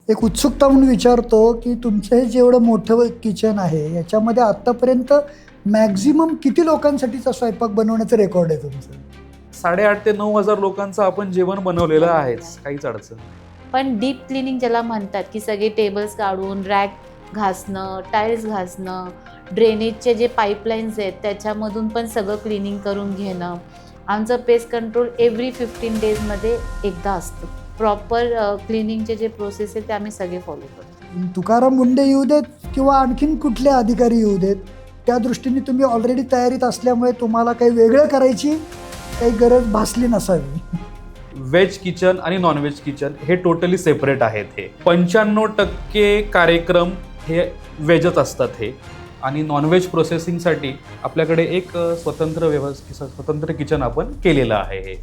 एक उत्सुकता म्हणून विचारतो की तुमचं हे जेवढं मोठं किचन आहे याच्यामध्ये आत्तापर्यंत मॅक्झिमम किती लोकांसाठीचा स्वयंपाक बनवण्याचं रेकॉर्ड आहे तुमचं? 8,500 ते 9,000 लोकांचं आपण जेवण बनवलेलं आहेच, काहीच अडचण नाही. पण डीप क्लिनिंग ज्याला म्हणतात की सगळे टेबल्स काढून रॅक घासणं, टाईल्स घासणं, ड्रेनेजचे जे पाईपलाईन्स आहेत त्याच्यामधून पण सगळं क्लिनिंग करून घेणं. आमचं पेस्ट कंट्रोल एव्हरी 15 डेजमध्ये एकदा असतं. प्रॉपर क्लिनिंगचे जे प्रोसेस आहे ते आम्ही सगळे फॉलो करतो. तुकाराम मुंडे येऊ देत किंवा आणखीन कुठले अधिकारी येऊ देत, त्या दृष्टीने तुम्ही ऑलरेडी तयारीत असल्यामुळे तुम्हाला काही वेगळं करायची काही गरज भासली नसावी. व्हेज किचन आणि नॉनव्हेज किचन हे टोटली सेपरेट आहेत. हे 95% कार्यक्रम हे व्हेजच असतात हे. आणि नॉनव्हेज प्रोसेसिंगसाठी आपल्याकडे एक स्वतंत्र किचन आपण केलेलं आहे. हे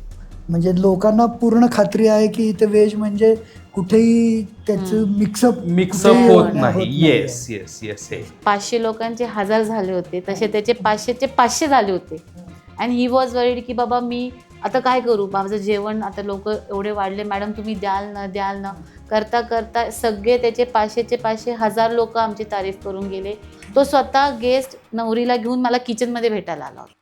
म्हणजे लोकांना पूर्ण खात्री आहे की इथे व्हेज म्हणजे कुठेही त्याचं मिक्सअप होत नाही. Yes yes yes. हे 500 लोकांचे 1000 झाले होते, तसे त्याचे 500चे 500 झाले होते. अँड ही वॉज वरीड की बाबा मी आता काय करू, माझं जेवण आता लोक एवढे वाढले, मॅडम तुम्ही द्याल ना करता करता सगळे त्याचे 500चे 500 1000 लोक आमची तारीफ करून गेले. तो स्वतः गेस्ट नवरीला घेऊन मला किचनमध्ये भेटायला आला होता.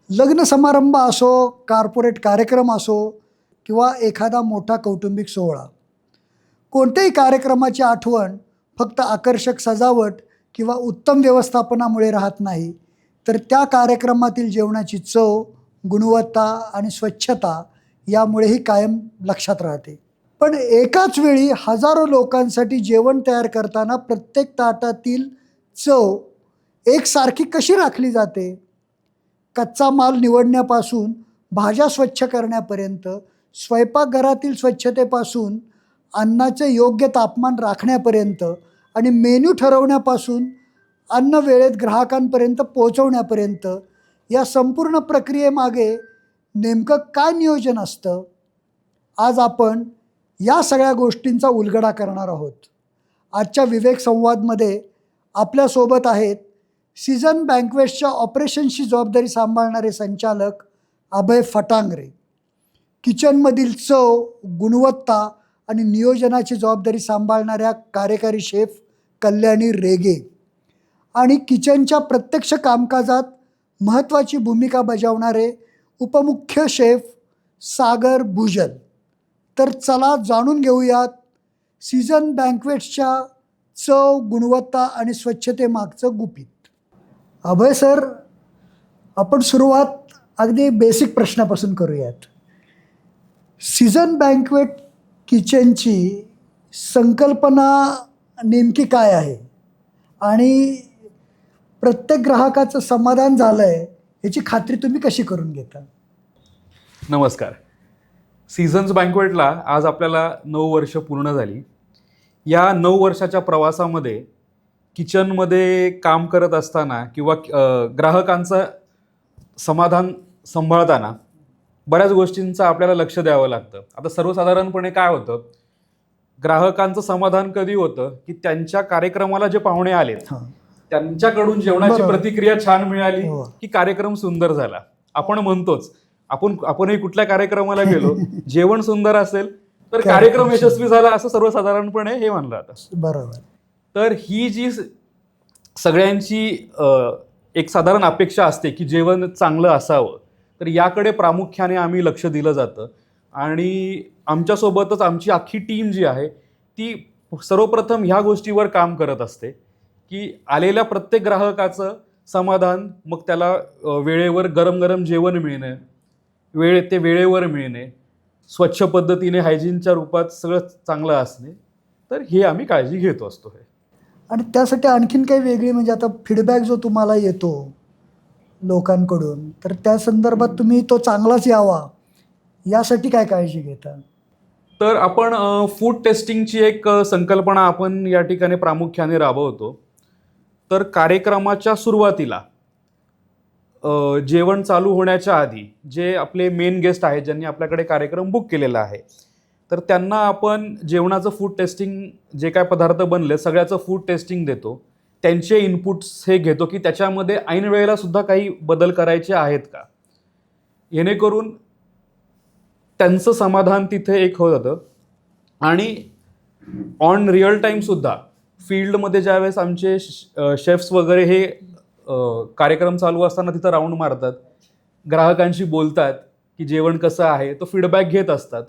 लग्न समारंभ असो, कॉर्पोरेट कार्यक्रम असो किंवा एखादा मोठा कौटुंबिक सोहळा, कोणत्याही कार्यक्रमाची आठवण फक्त आकर्षक सजावट किंवा उत्तम व्यवस्थापनामुळे राहत नाही, तर त्या कार्यक्रमातील जेवणाची चव, गुणवत्ता आणि स्वच्छता यामुळेही कायम लक्षात राहते. पण एकाच वेळी हजारो लोकांसाठी जेवण तयार करताना प्रत्येक ताटातील चव एकसारखी कशी राखली जाते? कच्चा माल निवडण्यापासून भाज्या स्वच्छ करण्यापर्यंत, स्वयंपाकघरातील स्वच्छतेपासून अन्नाचे योग्य तापमान राखण्यापर्यंत आणि मेन्यू ठरवण्यापासून अन्न वेळेत ग्राहकांपर्यंत पोहोचवण्यापर्यंत, या संपूर्ण प्रक्रियेमागे नेमकं काय नियोजन असतं? आज आपण या सगळ्या गोष्टींचा उलगडा करणार आहोत. आजच्या विवेक संवादमध्ये आपल्यासोबत आहेत सीझन बँक्वेट्सच्या ऑपरेशन्सची जबाबदारी सांभाळणारे संचालक अभय फटांगरे, किचनमधील चव, गुणवत्ता आणि नियोजनाची जबाबदारी सांभाळणाऱ्या कार्यकारी शेफ कल्याणी रेगे, आणि किचनच्या प्रत्यक्ष कामकाजात महत्त्वाची भूमिका बजावणारे उपमुख्य शेफ सागर भुजल. तर चला जाणून घेऊयात सीझन बँक्वेट्सच्या चव, गुणवत्ता आणि स्वच्छतेमागचं गुपित. अभय सर, आपण सुरुवात अगदी बेसिक प्रश्नापासून करूयात. सीझन बँक्वेट किचनची संकल्पना नेमकी काय आहे आणि प्रत्येक ग्राहकाचं समाधान झालं आहे याची खात्री तुम्ही कशी करून घेता? नमस्कार. सीझन्स बँक्वेटला आज आपल्याला 9 वर्ष पूर्ण झाली. या 9 वर्षाच्या प्रवासामध्ये किचनमध्ये काम करत असताना किंवा ग्राहकांचं समाधान सांभाळताना बऱ्याच गोष्टींचं आपल्याला लक्ष द्यावं लागतं. आता सर्वसाधारणपणे काय होतं, ग्राहकांचं समाधान कधी होतं की त्यांच्या कार्यक्रमाला जे पाहुणे आले त्यांच्याकडून जेवणाची प्रतिक्रिया छान मिळाली की कार्यक्रम सुंदर झाला. आपण म्हणतोच, आपणही कुठल्या कार्यक्रमाला गेलो, जेवण सुंदर असेल तर कार्यक्रम यशस्वी झाला असं सर्वसाधारणपणे हे मानलं जातं. बरोबर. तर ही जी सगळ्यांची एक साधारण अपेक्षा असते की जेवण चांगलं असावं, तर याकडे प्रामुख्याने आम्ही लक्ष दिलं जातं. आणि आमच्यासोबतच आमची अख्खी टीम जी आहे ती सर्वप्रथम ह्या गोष्टीवर काम करत असते की आलेल्या प्रत्येक ग्राहकाचं समाधान, मग त्याला वेळेवर गरम गरम जेवण मिळणे, वेळेवर मिळणे, स्वच्छ पद्धतीने हायजीनच्या रूपात सगळं चांगलं असणे, तर हे आम्ही काळजी घेत असतो. आणि त्यासाठी आणखीन काही वेगळी, म्हणजे आता फीडबॅक जो तुम्हाला येतो लोकांकडून, तर त्या संदर्भात तुम्ही तो चांगलाच यावा यासाठी काय काळजी घेता? तर आपण फूड टेस्टिंगची एक संकल्पना आपण या ठिकाणी प्रामुख्याने राबवतो. तर कार्यक्रमाच्या सुरुवातीला जेवण चालू होण्याच्या आधी जे आपले मेन गेस्ट आहेत, ज्यांनी आपल्याकडे कार्यक्रम बुक केलेला आहे, तर त्यांना आपण जेवणाचं फूड टेस्टिंग, जे काय पदार्थ बनले सगळ्याचं फूड टेस्टिंग देतो. त्यांचे इनपुट्स हे घेतो की त्याच्यामध्ये ऐन वेळेला सुद्धा काही बदल करायचे आहेत का. जेणेकरून त्यांचं समाधान तिथे एक होत जातं. आणि ऑन रिअल टाईमसुद्धा फील्डमध्ये ज्यावेळेस आमचे शेफ्स वगैरे हे कार्यक्रम चालू असताना तिथं राऊंड मारतात, ग्राहकांशी बोलतात की जेवण कसं आहे, तो फीडबॅक घेत असतात.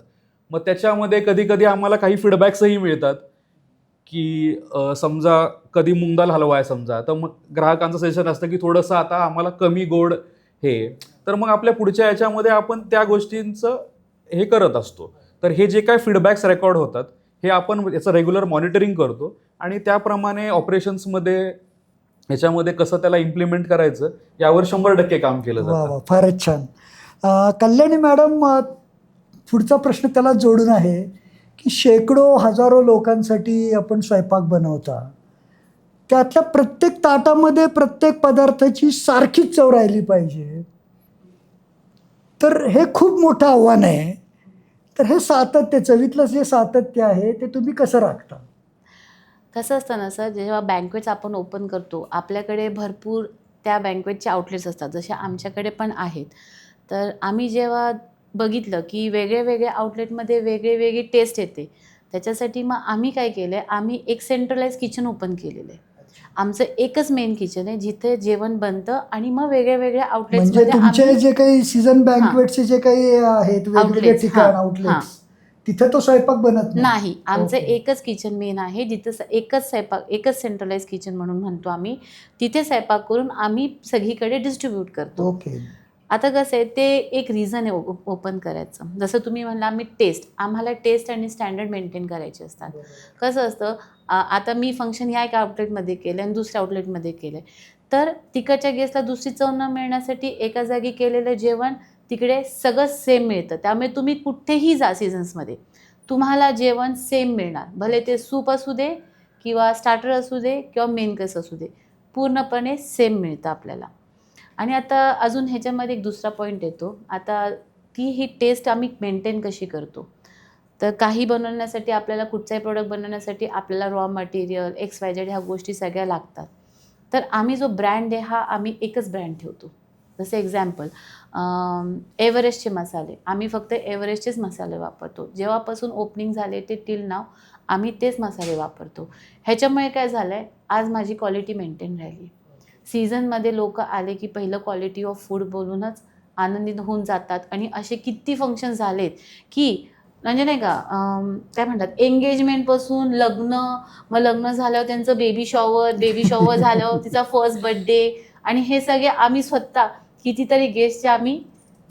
मग त्याच्यामध्ये कधी कधी आम्हाला काही फीडबॅक्सही मिळतात की समजा कधी मूग दाल हलवा आहे समजा, तर मग ग्राहकांचं सजेशन असतं की थोडंसं आता आम्हाला कमी गोड हे, तर मग आपल्या पुढच्या याच्यामध्ये आपण त्या गोष्टींचं हे करत असतो. तर हे जे काय फीडबॅक्स रेकॉर्ड होतात हे आपण याचं रेग्युलर मॉनिटरिंग करतो आणि त्याप्रमाणे ऑपरेशन्समध्ये याच्यामध्ये कसं त्याला इम्प्लिमेंट करायचं यावर 100% काम केलं वा जातं. वा, फारच छान. कल्याणी मॅडम, पुढचा प्रश्न त्याला जोडून आहे की शेकडो हजारो लोकांसाठी आपण स्वयंपाक बनवता, त्यातल्या प्रत्येक ताटामध्ये प्रत्येक पदार्थाची सारखीच चव राहिली पाहिजे, तर हे खूप मोठं आव्हान आहे. तर हे सातत्य, चवीतलं जे सातत्य आहे ते तुम्ही कसं राखता? कसं असतं ना सर, जेव्हा बँक्वेट्स आपण ओपन करतो, आपल्याकडे भरपूर त्या बँक्वेटचे आउटलेट्स असतात, जसे आमच्याकडे पण आहेत. तर आम्ही जेव्हा बघितलं की वेगळे आउटलेटमध्ये वेगळी टेस्ट येते, त्याच्यासाठी मग आम्ही काय केलं आहे, आम्ही एक सेंट्रलाइज किचन ओपन केलेलं आहे. आमचं एकच मेन किचन आहे जिथे जेवण बनतं आणि मग वेगळ्या म्हणजे आउटलेट्समध्ये तुमचे आम्ही जे काही सीझन बँकवेटचे जे काही आहेत वेगवेगळे Outlets, ठिकाण, हां, आउटलेट्स, तिथे तो स्वयंपाक बनत नाही. आमचं ओके. एकच किचन मेन आहे, जिथं एकच स्वयंपाक, एकच सेंट्रलाइज किचन म्हणून म्हणतो आम्ही. तिथे स्वयंपाक करून आम्ही सगळीकडे डिस्ट्रीब्यूट करतो. ओके. आता कसं आहे, ते एक रिझन आहे ओपन करायचं. जसं तुम्ही म्हणला, आम्हाला टेस्ट आणि स्टँडर्ड मेंटेन करायचे असतात. कसं असतं, आता मी फंक्शन ह्या एका आउटलेटमध्ये केलं आणि दुसऱ्या आउटलेटमध्ये केलं आहे. तर तिकडच्या गेस्टला दुसरी चव न मिळण्यासाठी एका जागी केलेलं जेवण तिकडे सगळं सेम मिळतं. त्यामुळे तुम्ही कुठेही जा सीझन्समध्ये, तुम्हाला जेवण सेम मिळणार. भले ते सूप असू दे किंवा स्टार्टर असू दे किंवा मेन कोर्स असू दे, पूर्णपणे सेम मिळतं आपल्याला. आणि आता अजून ह्याच्यामध्ये एक दुसरा पॉईंट येतो. आता की ही टेस्ट आम्ही मेंटेन कशी करतो? तर काही बनवण्यासाठी आपल्याला, कुठचाही प्रोडक्ट बनवण्यासाठी आपल्याला रॉ मटेरियल, XYZ ह्या गोष्टी सगळ्या लागतात. तर आम्ही जो ब्रँड आहे हा आम्ही एकच ब्रँड ठेवतो. जसं एक्झाम्पल, एव्हरेस्टचे मसाले, आम्ही फक्त एव्हरेस्टचेच मसाले वापरतो. जेव्हापासून ओपनिंग झाले ते टिल नाव आम्ही तेच मसाले वापरतो. ह्याच्यामुळे काय झालं आहे, आज माझी क्वालिटी मेंटेन राहिली. सीझनमध्ये लोकं आले की पहिलं क्वालिटी ऑफ फूड बोलूनच आनंदित होऊन जातात. आणि असे किती फंक्शन झालेत की म्हणजे नाही का, काय म्हणतात, एंगेजमेंटपासून लग्न, मग लग्न झाल्यावर त्यांचं बेबी शॉवर झाल्यावर तिचा फर्स्ट बर्थडे, आणि हे सगळे आम्ही स्वतः कितीतरी गेस्टचे आम्ही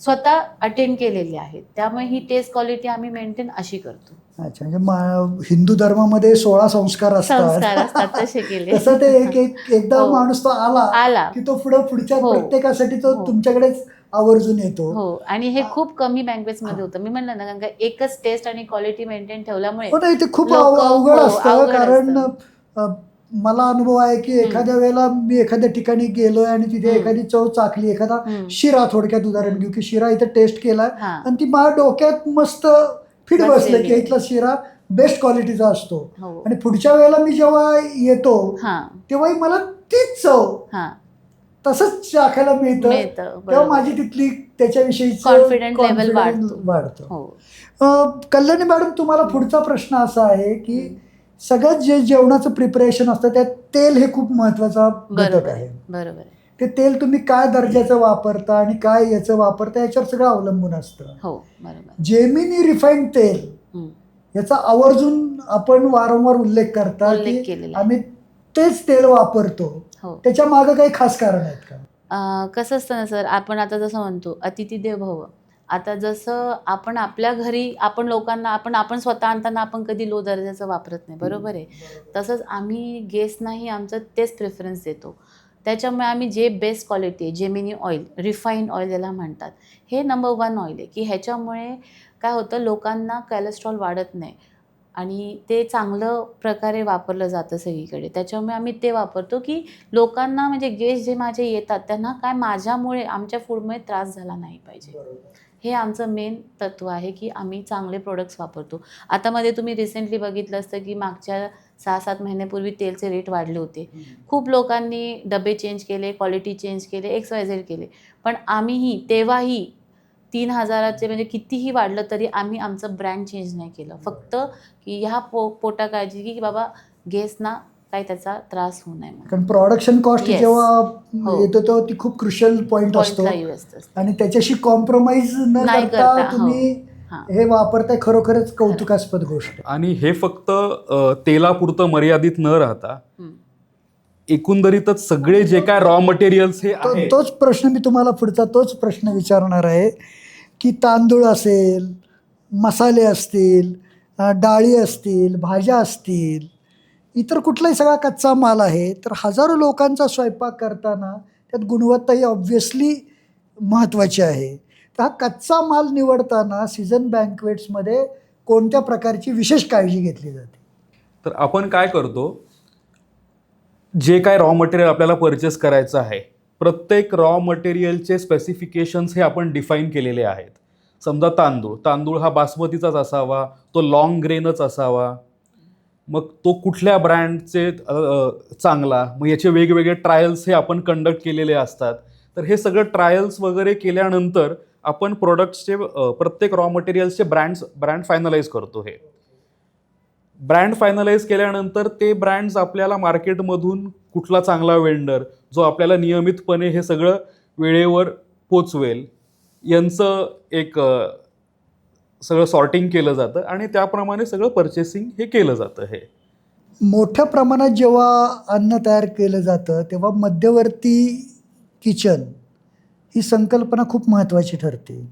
स्वतः अटेंड केलेले आहेत. त्यामुळे ही टेस्ट क्वालिटी आम्ही मेंटेन अशी करतो. अच्छा, म्हणजे हिंदू धर्मामध्ये 16 संस्कार संस्कार असतात. असतात तसे केले. तसं ते एकदा हो. माणूस तो आला आला. की तो पुढच्या हो. प्रत्येकासाठी तो हो. तुमच्याकडेच आवर्जून येतो. हो, आणि हे खूप कमी बँक्वेट्समध्ये होतं. मी म्हणलं ना, कारण का एकच टेस्ट आणि क्वालिटी मेंटेन ठेवल्यामुळे हो, नाही, ते खूप लोकं, अवघड हो, असतं. अवघड कारण असतं. अ, मला अनुभव आहे की एखाद्या वेळेला मी एखाद्या ठिकाणी गेलोय आणि तिथे एखादी चव चाखली, एखादा शिरा, थोडक्यात उदाहरण घेऊ की शिरा इथे टेस्ट केला हां. आणि ती माझ्या डोक्यात मस्त फिट बसलं बसलेली की आहे. इथला शिरा बेस्ट क्वालिटीचा असतो. हो. आणि पुढच्या वेळेला मी जेव्हा येतो हां, तेव्हाही मला तीच चव हां. तसंच चाखायला मिळतं. मिळतं. तेव्हा बरोबर. माझी तिथली त्याच्याविषयीचं कॉन्फिडंट लेव्हल confidence वाढतो. वाढतं. हो. कल्याणी मॅडम, तुम्हाला पुढचा प्रश्न असा आहे की सगळ्यात जे जेवणाचं प्रिपरेशन असतं त्यात तेल हे खूप महत्वाचा घटक बरोबर आहे. आहे. बरोबर आहे. ते तेल तुम्ही काय दर्जाचं वापरता आणि काय याचं वापरता याच्यावर सगळं अवलंबून असतं. हो, बरोबर. जेमिनी रिफाईंड तेल हं. याचा आवर्जून आपण वारंवार उल्लेख करता उल्लेख की केलेला आहे. आम्ही तेच तेल वापरतो. हो. त्याच्या मागं काही खास कारण आहेत का? कसं असतं ना सर, आपण आता जसं म्हणतो अतिथी देव भव. आता जसं आपण आपल्या घरी आपण लोकांना आपण स्वतः आणताना आपण कधी लो दर्जाचं वापरत नाही, बरोबर आहे. तसंच आम्ही गेस्टनाही आमचं तेच प्रेफरन्स देतो. त्याच्यामुळे आम्ही जे बेस्ट क्वालिटी आहे, जेमिनी ऑइल, रिफाईंड ऑइल याला म्हणतात, हे नंबर 1 ऑइल आहे की ह्याच्यामुळे काय होतं, लोकांना कोलेस्ट्रॉल वाढत नाही आणि ते चांगलं प्रकारे वापरलं जातं सगळीकडे. त्याच्यामुळे आम्ही ते वापरतो की लोकांना, म्हणजे गेस्ट जे माझे येतात त्यांना काय माझ्यामुळे, आमच्या फूडमुळे त्रास झाला नाही पाहिजे. हे आमचं मेन तत्त्व आहे की आम्ही चांगले प्रोडक्ट्स वापरतो. आता मध्ये तुम्ही रिसेंटली बघितलं असतं की मागच्या 6-7 महिन्यापूर्वी तेलचे रेट वाढले होते. खूप लोकांनी डबे चेंज केले, क्वालिटी चेंज केले, XYZ केले. पण आम्हीही तेव्हाही 3,000चे म्हणजे कितीही वाढलं तरी आम्ही आमचं ब्रँड चेंज नाही केलं. फक्त की ह्या पोटा काळजी की बाबा गेस्टना काही त्याचा त्रास होऊ नये म्हणून. कारण प्रोडक्शन कॉस्ट Yes. जेव्हा हो. येतो तेव्हा ती खूप क्रुशियल पॉईंट असतो पॉईंटला UST असते. आणि त्याच्याशी कॉम्प्रोमाइज न नाही करता करता, तुम्ही हां. हे वापरताय, खरोखरच कौतुकास्पद गोष्ट आहे. आणि हे फक्त तेलापुरतं मर्यादित न राहता हं. एकंदरीतच सगळे जे काय रॉ मटेरियल्स हे आहेत, तोच प्रश्न मी तुम्हाला पुढचा तोच प्रश्न विचारणार आहे की तांदूळ असेल, मसाले असतील, डाळी असतील, भाज्या असतील, इतर कुठलाही सगळा कच्चा माल आहे, तर हजारो लोकांचा स्वयंपाक करताना त्यात गुणवत्ता ही ऑब्व्हियसली महत्त्वाची आहे. तर हा कच्चा माल निवडताना सीझन बँकवेट्समध्ये कोणत्या प्रकारची विशेष काळजी घेतली जाते? तर आपण काय करतो, जे काय रॉ मटेरियल आपल्याला परचेस करायचं आहे, प्रत्येक रॉ मटेरियलचे स्पेसिफिकेशन्स हे आपण डिफाईन केलेले आहेत. समजा तांदूळ हा बासमतीचाच असावा, तो लाँग ग्रेनच असावा, मग तो कुठल्या ब्रँडचे चांगला, मग याचे वेगवेगळे ट्रायल्स हे आपण कंडक्ट केलेले असतात. तर हे सगळं ट्रायल्स वगैरे केल्यानंतर आपण प्रोडक्ट्सचे प्रत्येक रॉ मटेरियल्सचे ब्रँड फायनलाइज करतो. हे ब्रँड फायनलाइज केल्यानंतर ते ब्रँड्स आपल्याला मार्केटमधून कुठला चांगला वेंडर जो आपल्याला नियमितपणे हे सगळं वेळेवर पोचवेल यांचं एक सगळं सॉर्टिंग केलं जातं आणि त्याप्रमाणे सगळं परचेसिंग हे केलं जातं. हे मोठ्या प्रमाणात जेव्हा अन्न तयार केलं जातं तेव्हा मध्यवर्ती किचन ही संकल्पना खूप महत्त्वाची ठरते.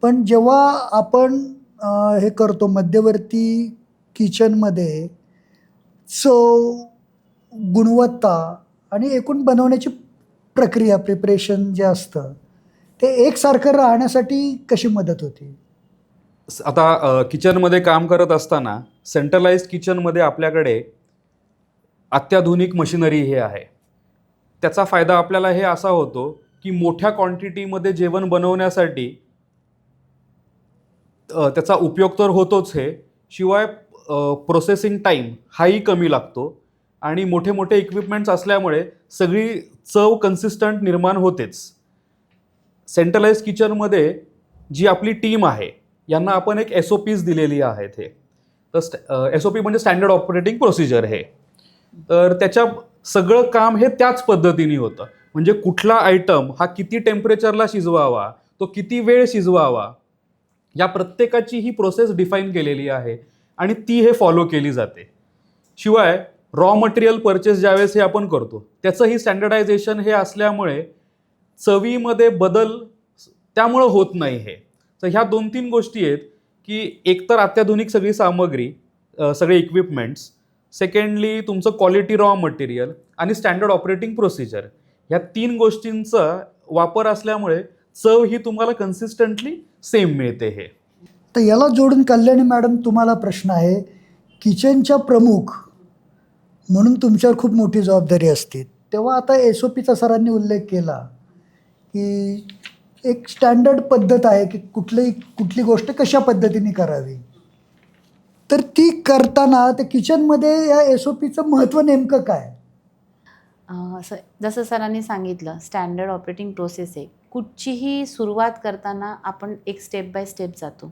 पण जेव्हा आपण हे करतो मध्यवर्ती किचनमध्ये चव, गुणवत्ता आणि एकूण बनवण्याची प्रक्रिया, प्रिपरेशन जे असतं ते एकसारखं राहण्यासाठी कशी मदत होते? आता किचनमध्ये काम करत असताना सेंट्रलाइज्ड किचनमध्ये आपल्याकडे अत्याधुनिक मशिनरी हे आहे. त्याचा फायदा आपल्याला हे असा होतो की मोठ्या क्वांटिटीमध्ये जेवण बनवण्यासाठी त्याचा उपयोग तर होतोच, हे शिवाय प्रोसेसिंग टाईम हाही कमी लागतो आणि मोठे मोठे इक्विपमेंट्स असल्यामुळे सगळी चव कन्सिस्टंट निर्माण होतेच. सेंट्रलाइज किचनमध्ये जी आपली टीम आहे यांना आपण एक SOPs दिलेली आहेत. हे तर SOP म्हणजे स्टँडर्ड ऑपरेटिंग प्रोसिजर. हे तर त्याच्या सगळं काम हे त्याच पद्धतीने होतं. म्हणजे कुठला आयटम हा किती टेम्परेचरला शिजवावा, तो किती वेळ शिजवावा, या प्रत्येकाची ही प्रोसेस डिफाईन केलेली आहे आणि ती हे फॉलो केली जाते. शिवाय रॉ मटेरियल परचेस ज्यावेळेस हे आपण करतो त्याचंही स्टँडर्डायझेशन हे असल्यामुळे चवीमध्ये बदल त्यामुळं होत नाही. हे तर ह्या 2-3 गोष्टी आहेत की एकतर अत्याधुनिक सगळी सामग्री, सगळे इक्विपमेंट्स, सेकंडली तुमचं क्वालिटी रॉ मटेरियल आणि स्टँडर्ड ऑपरेटिंग प्रोसिजर, ह्या 3 गोष्टींचा वापर असल्यामुळे चव ही तुम्हाला कन्सिस्टंटली सेम मिळते. हे तर याला जोडून कल्याणी मॅडम तुम्हाला प्रश्न आहे, किचनच्या प्रमुख म्हणून तुमच्यावर खूप मोठी जबाबदारी असते. तेव्हा आता SOPचा सरांनी उल्लेख केला की एक स्टँडर्ड पद्धत आहे की कुठली गोष्ट कशा पद्धतीने करावी. तर ती करताना त्या किचनमध्ये या SOPचं महत्त्व नेमकं काय? जसं सरांनी सांगितलं, स्टँडर्ड ऑपरेटिंग प्रोसेस आहे. कुठचीही सुरुवात करताना आपण एक स्टेप बाय स्टेप जातो.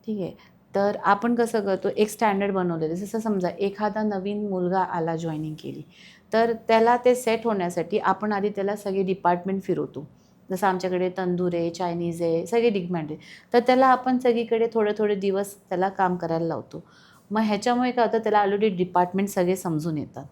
ठीक आहे. तर आपण कसं करतो, एक स्टँडर्ड बनवलेलं. जसं समजा एखादा नवीन मुलगा आला, जॉईनिंग केली, तर त्याला ते सेट होण्यासाठी आपण आधी त्याला सगळे डिपार्टमेंट फिरवतो. जसं आमच्याकडे तंदूर आहे, चायनीज आहे, सगळे डिपार्टमेंट आहे. तर त्याला आपण सगळीकडे थोडे थोडे दिवस त्याला काम करायला लावतो. मग ह्याच्यामुळे काय होतं, त्याला ऑलरेडी डिपार्टमेंट सगळे समजून येतात.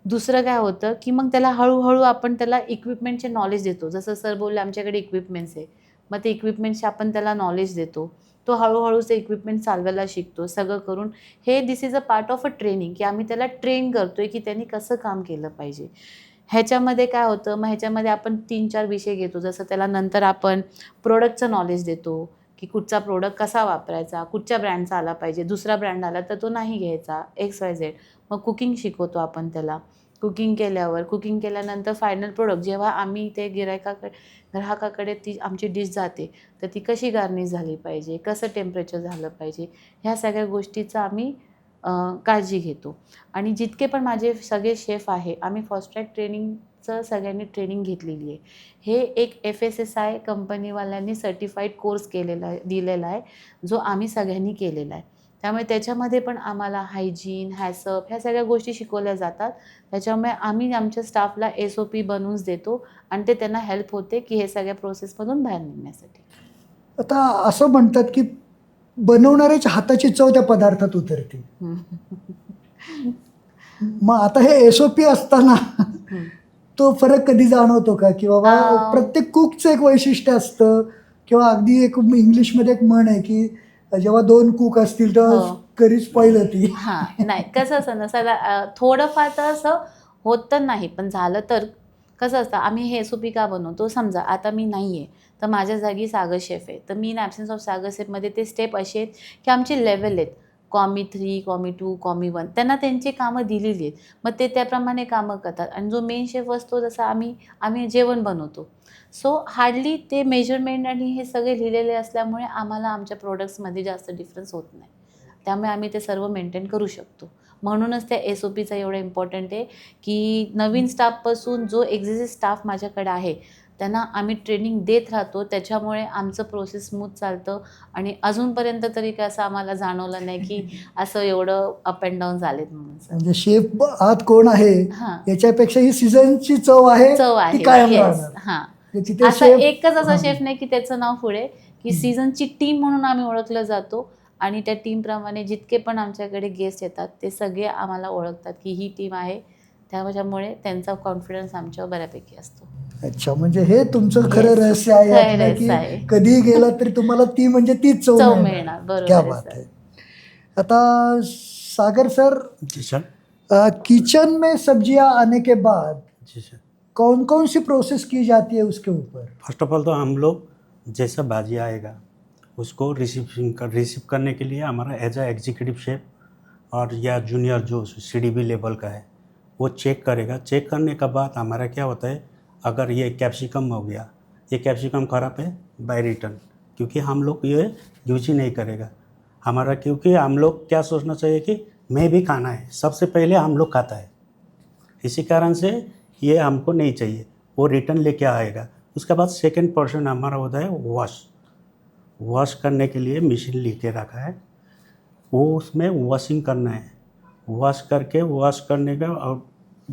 दुसरं काय होतं की मग त्याला हळूहळू आपण त्याला इक्विपमेंटचे नॉलेज देतो. जसं सर बोलले आमच्याकडे इक्विपमेंट्स आहे, मग ते इक्विपमेंट्सचे आपण त्याला नॉलेज देतो. तो हळूहळू ते इक्विपमेंट चालवायला शिकतो. सगळं करून हे this is a part of a training, की आम्ही त्याला ट्रेन करतोय की त्यांनी कसं काम केलं पाहिजे. ह्याच्यामध्ये काय होतं, मग ह्याच्यामध्ये आपण 3-4 विषय घेतो. जसं त्याला नंतर आपण प्रोडक्टचं नॉलेज देतो की कुठचा प्रोडक्ट कसा वापरायचा, कुठच्या ब्रँडचा आला पाहिजे, दुसरा ब्रँड आला तर तो नाही घ्यायचा, XYZ. मग कुकिंग शिकवतो आपण त्याला. कुकिंग केल्यानंतर फायनल प्रोडक्ट जेव्हा आम्ही ते ग्राहकाकडे ती आमची डिश जाते, तर ती कशी गार्निश झाली पाहिजे, कसं टेम्परेचर झालं पाहिजे, ह्या सगळ्या गोष्टीचा आम्ही काळजी घेतो. आणि जितके पण माझे सगळे शेफ आहे, आम्ही फास्ट ट्रॅक ट्रेनिंग शेफचं सगळ्यांनी ट्रेनिंग घेतलेली आहे. हे एक FSSI कंपनीवाल्यांनी सर्टिफाईड कोर्स केलेला आहे, दिलेला आहे, जो आम्ही सगळ्यांनी केलेला आहे. त्यामुळे त्याच्यामध्ये पण आम्हाला हायजीन, हॅसअप ह्या सगळ्या गोष्टी शिकवल्या जातात. त्याच्यामुळे आम्ही आमच्या स्टाफला SOP बनवूनच देतो आणि ते त्यांना हेल्प होते की हे सगळ्या प्रोसेसमधून बाहेर निघण्यासाठी. आता असं म्हणतात की बनवणाऱ्याच्या हाताची चव त्या पदार्थात उतरते. मग आता हे SOP असताना तो फरक कधी जाणवतो का, की बाबा प्रत्येक कुकचं एक वैशिष्ट्य असतं, किंवा अगदी एक इंग्लिशमध्ये एक म्हण आहे की जेव्हा 2 कुक असतील तेव्हा करी स्पॉईल होती. हां, नाही कसं असतं ना, थोडंफार तर असं होत तर नाही, पण झालं तर कसं असतं, आम्ही हे SOP का बनवतो, समजा आता मी नाही आहे, तर माझ्या जागी सागर शेफ आहे, तर मी इन ॲब्सेन्स ऑफ सागर शेफमध्ये ते स्टेप असे आहेत की आमचे लेवल आहेत, कॉमी 3, कॉमी 2, कॉमी 1, त्यांना त्यांची कामं दिलेली आहेत. मग ते त्याप्रमाणे कामं करतात आणि जो मेन शेफ असतो जसं आम्ही जेवण बनवतो. सो हार्डली ते मेजरमेंट आणि हे सगळे लिहिलेले असल्यामुळे आम्हाला आमच्या प्रोडक्ट्समध्ये जास्त डिफरन्स होत नाही. त्यामुळे आम्ही ते सर्व मेंटेन करू शकतो. म्हणूनच त्या SOPचा एवढं इम्पॉर्टंट आहे की नवीन स्टाफपासून जो एक्झिस्टिंग स्टाफ माझ्याकडे आहे, त्यांना आम्ही ट्रेनिंग देत राहतो. त्याच्यामुळे आमचं प्रोसेस स्मूथ चालतं आणि अजूनपर्यंत तरी काय असं आम्हाला जाणवलं नाही की असं एवढं अप अँड डाऊन झालेत म्हणून. म्हणजे शेफ आत कोण आहे हां. याच्यापेक्षा ही सीझनची चव आहे ती कायम राहणार. हां. म्हणजे तिथे असा शेफ एकच असा शेफ नाही की त्याचं नाव पुढे, की सीझनची टीम म्हणून आम्ही ओळखलं जातो आणि त्या टीमप्रमाणे जितके पण आमच्याकडे गेस्ट येतात ते सगळे आम्हाला ओळखतात की ही टीम आहे. त्याच्यामुळे त्यांचा कॉन्फिडन्स आमच्यावर बऱ्यापैकी असतो. अच्छा, म्हणजे हे तुमचं खरं Yes. रहस्य आहे खरं आपलं, रहस्य की आहे. कधीही गेलात तरी तुम्हाला ती म्हणजे तीच चव चव मिळणार. मिळणार. बरोबर क्या आहे बात सर. है. आता सागर सर, जी सर। किचन में सब्जियां आने के बाद जी सर। कौन कौन सी प्रोसेस की जाती है उसके ऊपर? फर्स्ट ऑफ ऑल तो हम लोग जैसा भाजी आएगा उसको रिसीव करने के लिए हमारा एज अ एग्जीक्यूटिव शेफ और या जूनियर जो CDB लेवल का है वो चेक करेगा। चेक करने के बाद हमारा क्या होता है, अगर ये कैप्सिकम हो गया, ये कैप्सिकम ख़राब है, बाय रिटर्न, क्योंकि हम लोग ये यूज ही नहीं करेगा हमारा, क्योंकि हम लोग क्या सोचना चाहिए कि मैं भी खाना है, सबसे पहले हम लोग खाता है, इसी कारण से ये हमको नहीं चाहिए, वो रिटर्न लेके आएगा। उसके बाद सेकंड पर्सन हमारा होता है वॉश करने के लिए मशीन लेके रखा है, वो उसमें वॉशिंग करना है। वॉश करने का, और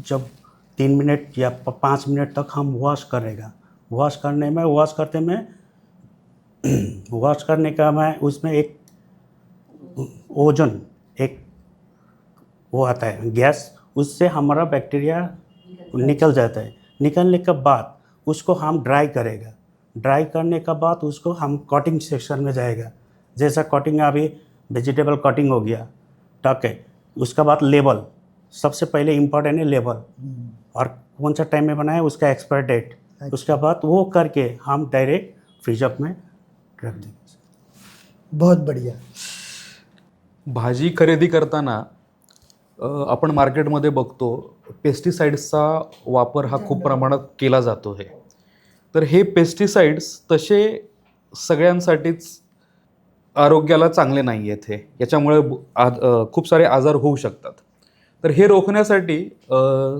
जब 3 मिनट या 5 मिनट तक हम वॉश करेगा। वॉश करने का मैं उसमें एक ओजन, एक वो आता है गैस, उससे हमारा बैक्टीरिया निकल जाता है। निकलने के बाद उसको हम ड्राई करेगा। ड्राई करने के बाद उसको हम कटिंग सेक्शन में जाएगा। जैसा कटिंग अभी वेजिटेबल कटिंग हो गया, ठीक है। उसके बाद लेबल, सबसे पहले इम्पोर्टेंट है लेबल, और कौन सा टाइम में बनाया उसका एक्सपायर डेट। उसके बाद वो करके हम डायरेक्ट फ्रीजर में रख देंगे। बहुत बढ़िया. भाजी खरेदी करताना आपण मार्केटमध्ये बघतो पेस्टिसाइड्सचा वापर हा खूप प्रमाणात केला जातो आहे. तर हे पेस्टिसाइड्स तसे सगळ्यांसाठीच आरोग्याला चांगले नाही आहेत. हे याच्यामुळे खूप सारे आजार होऊ शकतात. तर हे रोखण्यासाठी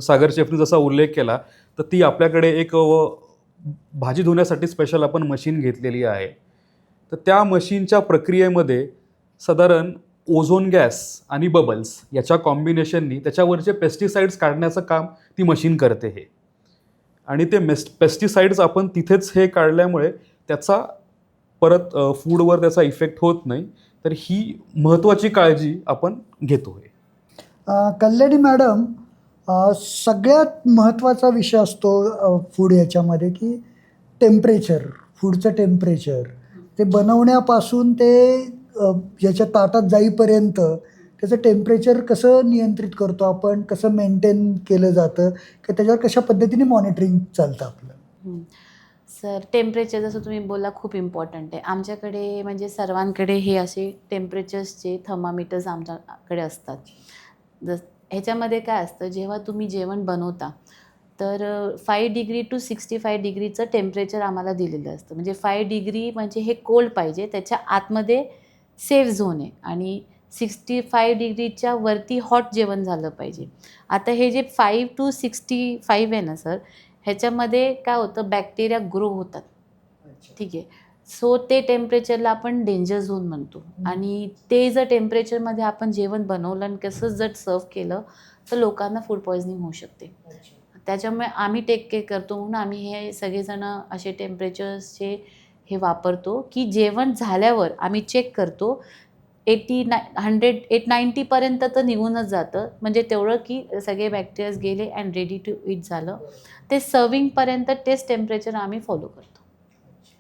सागर शेफनी जसा उल्लेख केला, तर ती आपल्याकडे एक भाजी धुण्यासाठी स्पेशल आपण मशीन घेतलेली आहे. तर त्या मशीनच्या प्रक्रियेमध्ये साधारण ओझोन गॅस आणि बबल्स याच्या कॉम्बिनेशननी त्याच्यावरचे पेस्टिसाइड्स काढण्याचं काम ती मशीन करते हे. आणि ते पेस्टिसाइड्स आपण तिथेच हे काढल्यामुळे त्याचा परत फूडवर त्याचा इफेक्ट होत नाही. तर ही महत्त्वाची काळजी आपण घेतो आहे. कल्याणी मॅडम, सगळ्यात महत्त्वाचा विषय असतो फूड याच्यामध्ये की टेम्परेचर, फूडचं टेम्परेचर, ते बनवण्यापासून ते याच्या ताटात जाईपर्यंत त्याचं टेम्परेचर कसं नियंत्रित करतो आपण, कसं मेंटेन केलं जातं, की त्याच्यावर कशा पद्धतीने मॉनिटरिंग चालतं आपलं? सर, टेम्परेचर जसं तुम्ही बोलला खूप इम्पॉर्टंट आहे. आमच्याकडे म्हणजे सर्वांकडे हे असे टेम्परेचर्सचे थर्मामीटर्स आमच्याकडे असतात. ह्याच्यामध्ये काय असतं, जेव्हा तुम्ही जेवण बनवता तर 5 डिग्री टू 65 डिग्रीचं टेम्परेचर आम्हाला दिलेलं असतं. म्हणजे 5 डिग्री म्हणजे हे कोल्ड पाहिजे, त्याच्या आतमध्ये सेफ झोन आहे, आणि 65 डिग्रीच्या वरती हॉट जेवण झालं पाहिजे. आता हे जे 5 to 65 आहे ना सर, ह्याच्यामध्ये काय होतं, बॅक्टेरिया ग्रो होतात. ठीक आहे. सो ते टेम्परेचरला आपण डेंजर झोन म्हणतो. आणि ते जर टेम्परेचरमध्ये आपण जेवण बनवलं आणि कसं जर सर्व केलं तर लोकांना फूड पॉयझनिंग होऊ शकते. त्याच्यामुळे आम्ही टेक केअर करतो म्हणून आम्ही हे सगळेजण असे टेम्परेचर्सचे हे वापरतो की जेवण झाल्यावर आम्ही चेक करतो 90% तर निघूनच जातं. म्हणजे तेवढं की सगळे बॅक्टेरियाज गेले अँड रेडी टू ईट झालं. ते सर्विंगपर्यंत तेच टेम्परेचर आम्ही फॉलो करतो.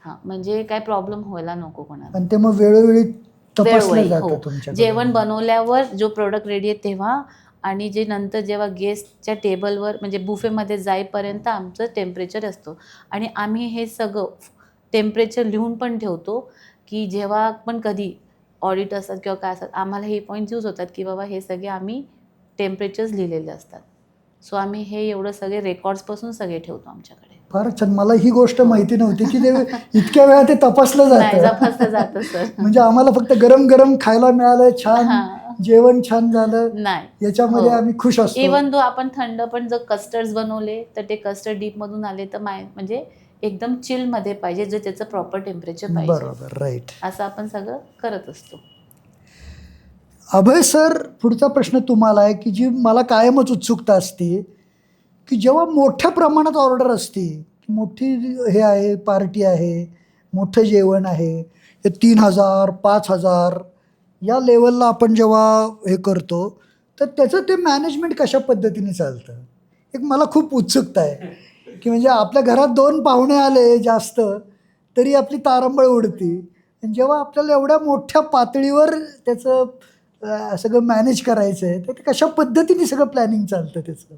हां, म्हणजे काय प्रॉब्लेम व्हायला नको कोणाला. आणि ते मग वेळोवेळी तपासलं वेळोवेळी, जातं हो. तुमच्या जेवण बनवल्यावर जो प्रोडक्ट रेडी आहे तेव्हा, आणि जे नंतर जेव्हा गेस्टच्या टेबलवर म्हणजे बुफेमध्ये जाईपर्यंत आमचं टेम्परेचर असतो. आणि आम्ही हे सगळं टेम्परेचर लिहून पण ठेवतो की जेव्हा पण कधी ऑडिट असतात किंवा काय असतात आम्हाला हे पॉईंट्स यूज होतात की बाबा हे सगळे आम्ही टेम्परेचर्स लिहिलेले असतात. सो आम्ही हे एवढं सगळे रेकॉर्ड्सपासून सगळे ठेवतो आमच्याकडे. फारच छान. मला ही गोष्ट माहिती नव्हती की ते इतक्या वेळा ते तपासलं नाही, जातं. तपासलं जातं सर. म्हणजे आम्हाला फक्त गरम गरम खायला मिळालं, छान हां. जेवण छान झालं, नाही. याच्यामध्ये हो. आम्ही खुश असतो. इवन दो आपण थंड पण जर कस्टर्ड्स बनवले तर ते कस्टर्ड डीपमधून आले तर म्हणजे एकदम चिलमध्ये पाहिजे, जे त्याचं प्रॉपर टेम्परेचर पाहिजे. बरोबर, राईट. असं आपण सगळं करत असतो. अभय सर, पुढचा प्रश्न तुम्हाला आहे की जी मला कायमच उत्सुकता असते की जेव्हा मोठ्या प्रमाणात ऑर्डर असते, मोठी हे आहे, पार्टी आहे, मोठं जेवण आहे, हे 3,000 5,000 या लेवलला आपण जेव्हा हे करतो तर त्याचं ते मॅनेजमेंट कशा पद्धतीने चालतं? एक मला खूप उत्सुकता आहे की म्हणजे आपल्या घरात 2 पाहुणे आले जास्त तरी आपली तारंबळ उडती. आणि जेव्हा आपल्याला एवढ्या मोठ्या पातळीवर त्याचं सगळं मॅनेज करायचं आहे तर ते कशा पद्धतीने सगळं प्लॅनिंग चालतं त्याचं?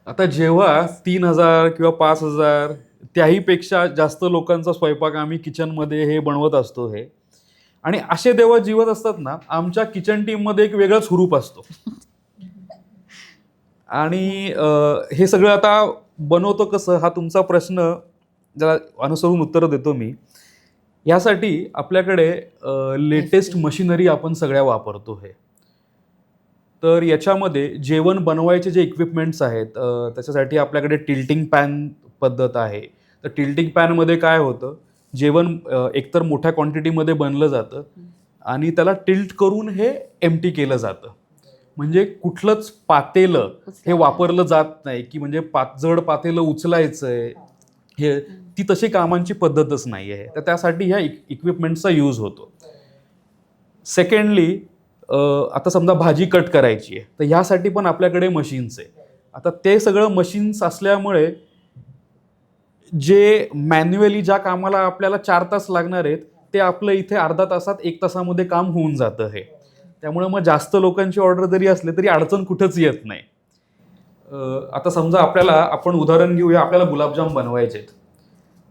आता जेव्हा 3,000 किंवा 5,000 त्याहीपेक्षा जास्त लोकांचा स्वयंपाक आम्ही किचनमध्ये हे बनवत असतो हे, आणि असे जेव्हा जीवत असतात ना, आमच्या किचन टीममध्ये एक वेगळाच हुरूप असतो. आणि हे सगळं आता बनवतो कसं, हा तुमचा प्रश्न ज्याला अनुसरून उत्तर देतो मी. यासाठी आपल्याकडे लेटेस्ट मशिनरी आपण सगळ्या वापरतो हे. तर याच्यामध्ये जेवण बनवायचे जे इक्विपमेंट्स आहेत, त्याच्यासाठी आपल्याकडे टिल्टिंग पॅन पद्धत आहे. तर टिल्टिंग पॅनमध्ये काय होतं, जेवण एकतर मोठ्या क्वांटिटीमध्ये बनलं जातं आणि त्याला टिल्ट करून हे एम्प्टी केलं जातं. म्हणजे कुठलंच पातेलं हे वापरलं जात नाही की म्हणजे जड पातेलं उचलायचं आहे, हे ती तशी कामांची पद्धतच नाही आहे. तर त्यासाठी ह्या इक्विपमेंट्सचा यूज होतो. सेकंडली, आता समजा भाजी कट करायची आहे तर ह्यासाठी पण आपल्याकडे मशीन्स आहे. आता ते सगळं मशीन्स असल्यामुळे जे मॅन्युअली ज्या कामाला आपल्याला 4 तास लागणार आहेत ते आपलं इथे अर्धा तासात 1 तासामध्ये काम होऊन जातं हे. त्यामुळे मग जास्त लोकांची ऑर्डर जरी असले तरी अडचण कुठंच येत नाही. आता समजा आपण उदाहरण घेऊया, आपल्याला गुलाबजाम बनवायचे आहेत.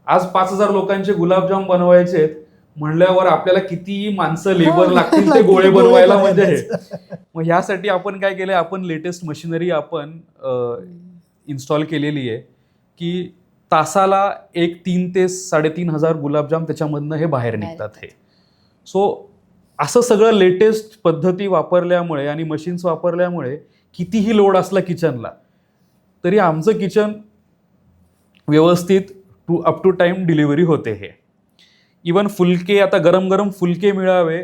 आज 5,000 लोकांचे गुलाबजाम बनवायचे आहेत म्हणल्यावर आपल्याला किती माणसं लेबर लागतील ते गोळे बनवायला. म्हणजे मग ह्यासाठी आपण काय केलंय, आपण लेटेस्ट मशिनरी आपण इन्स्टॉल केलेली आहे की तासाला 3 ते 3,500 गुलाबजाम त्याच्यामधनं हे बाहेर निघतात हे. सो असं सगळं लेटेस्ट पद्धती वापरल्यामुळे आणि मशीन्स वापरल्यामुळे कितीही लोड असला किचनला तरी आमचं किचन व्यवस्थित अप टू टाईम डिलिव्हरी होते हे. इवन फुलके, आता गरम गरम फुलके मिळावे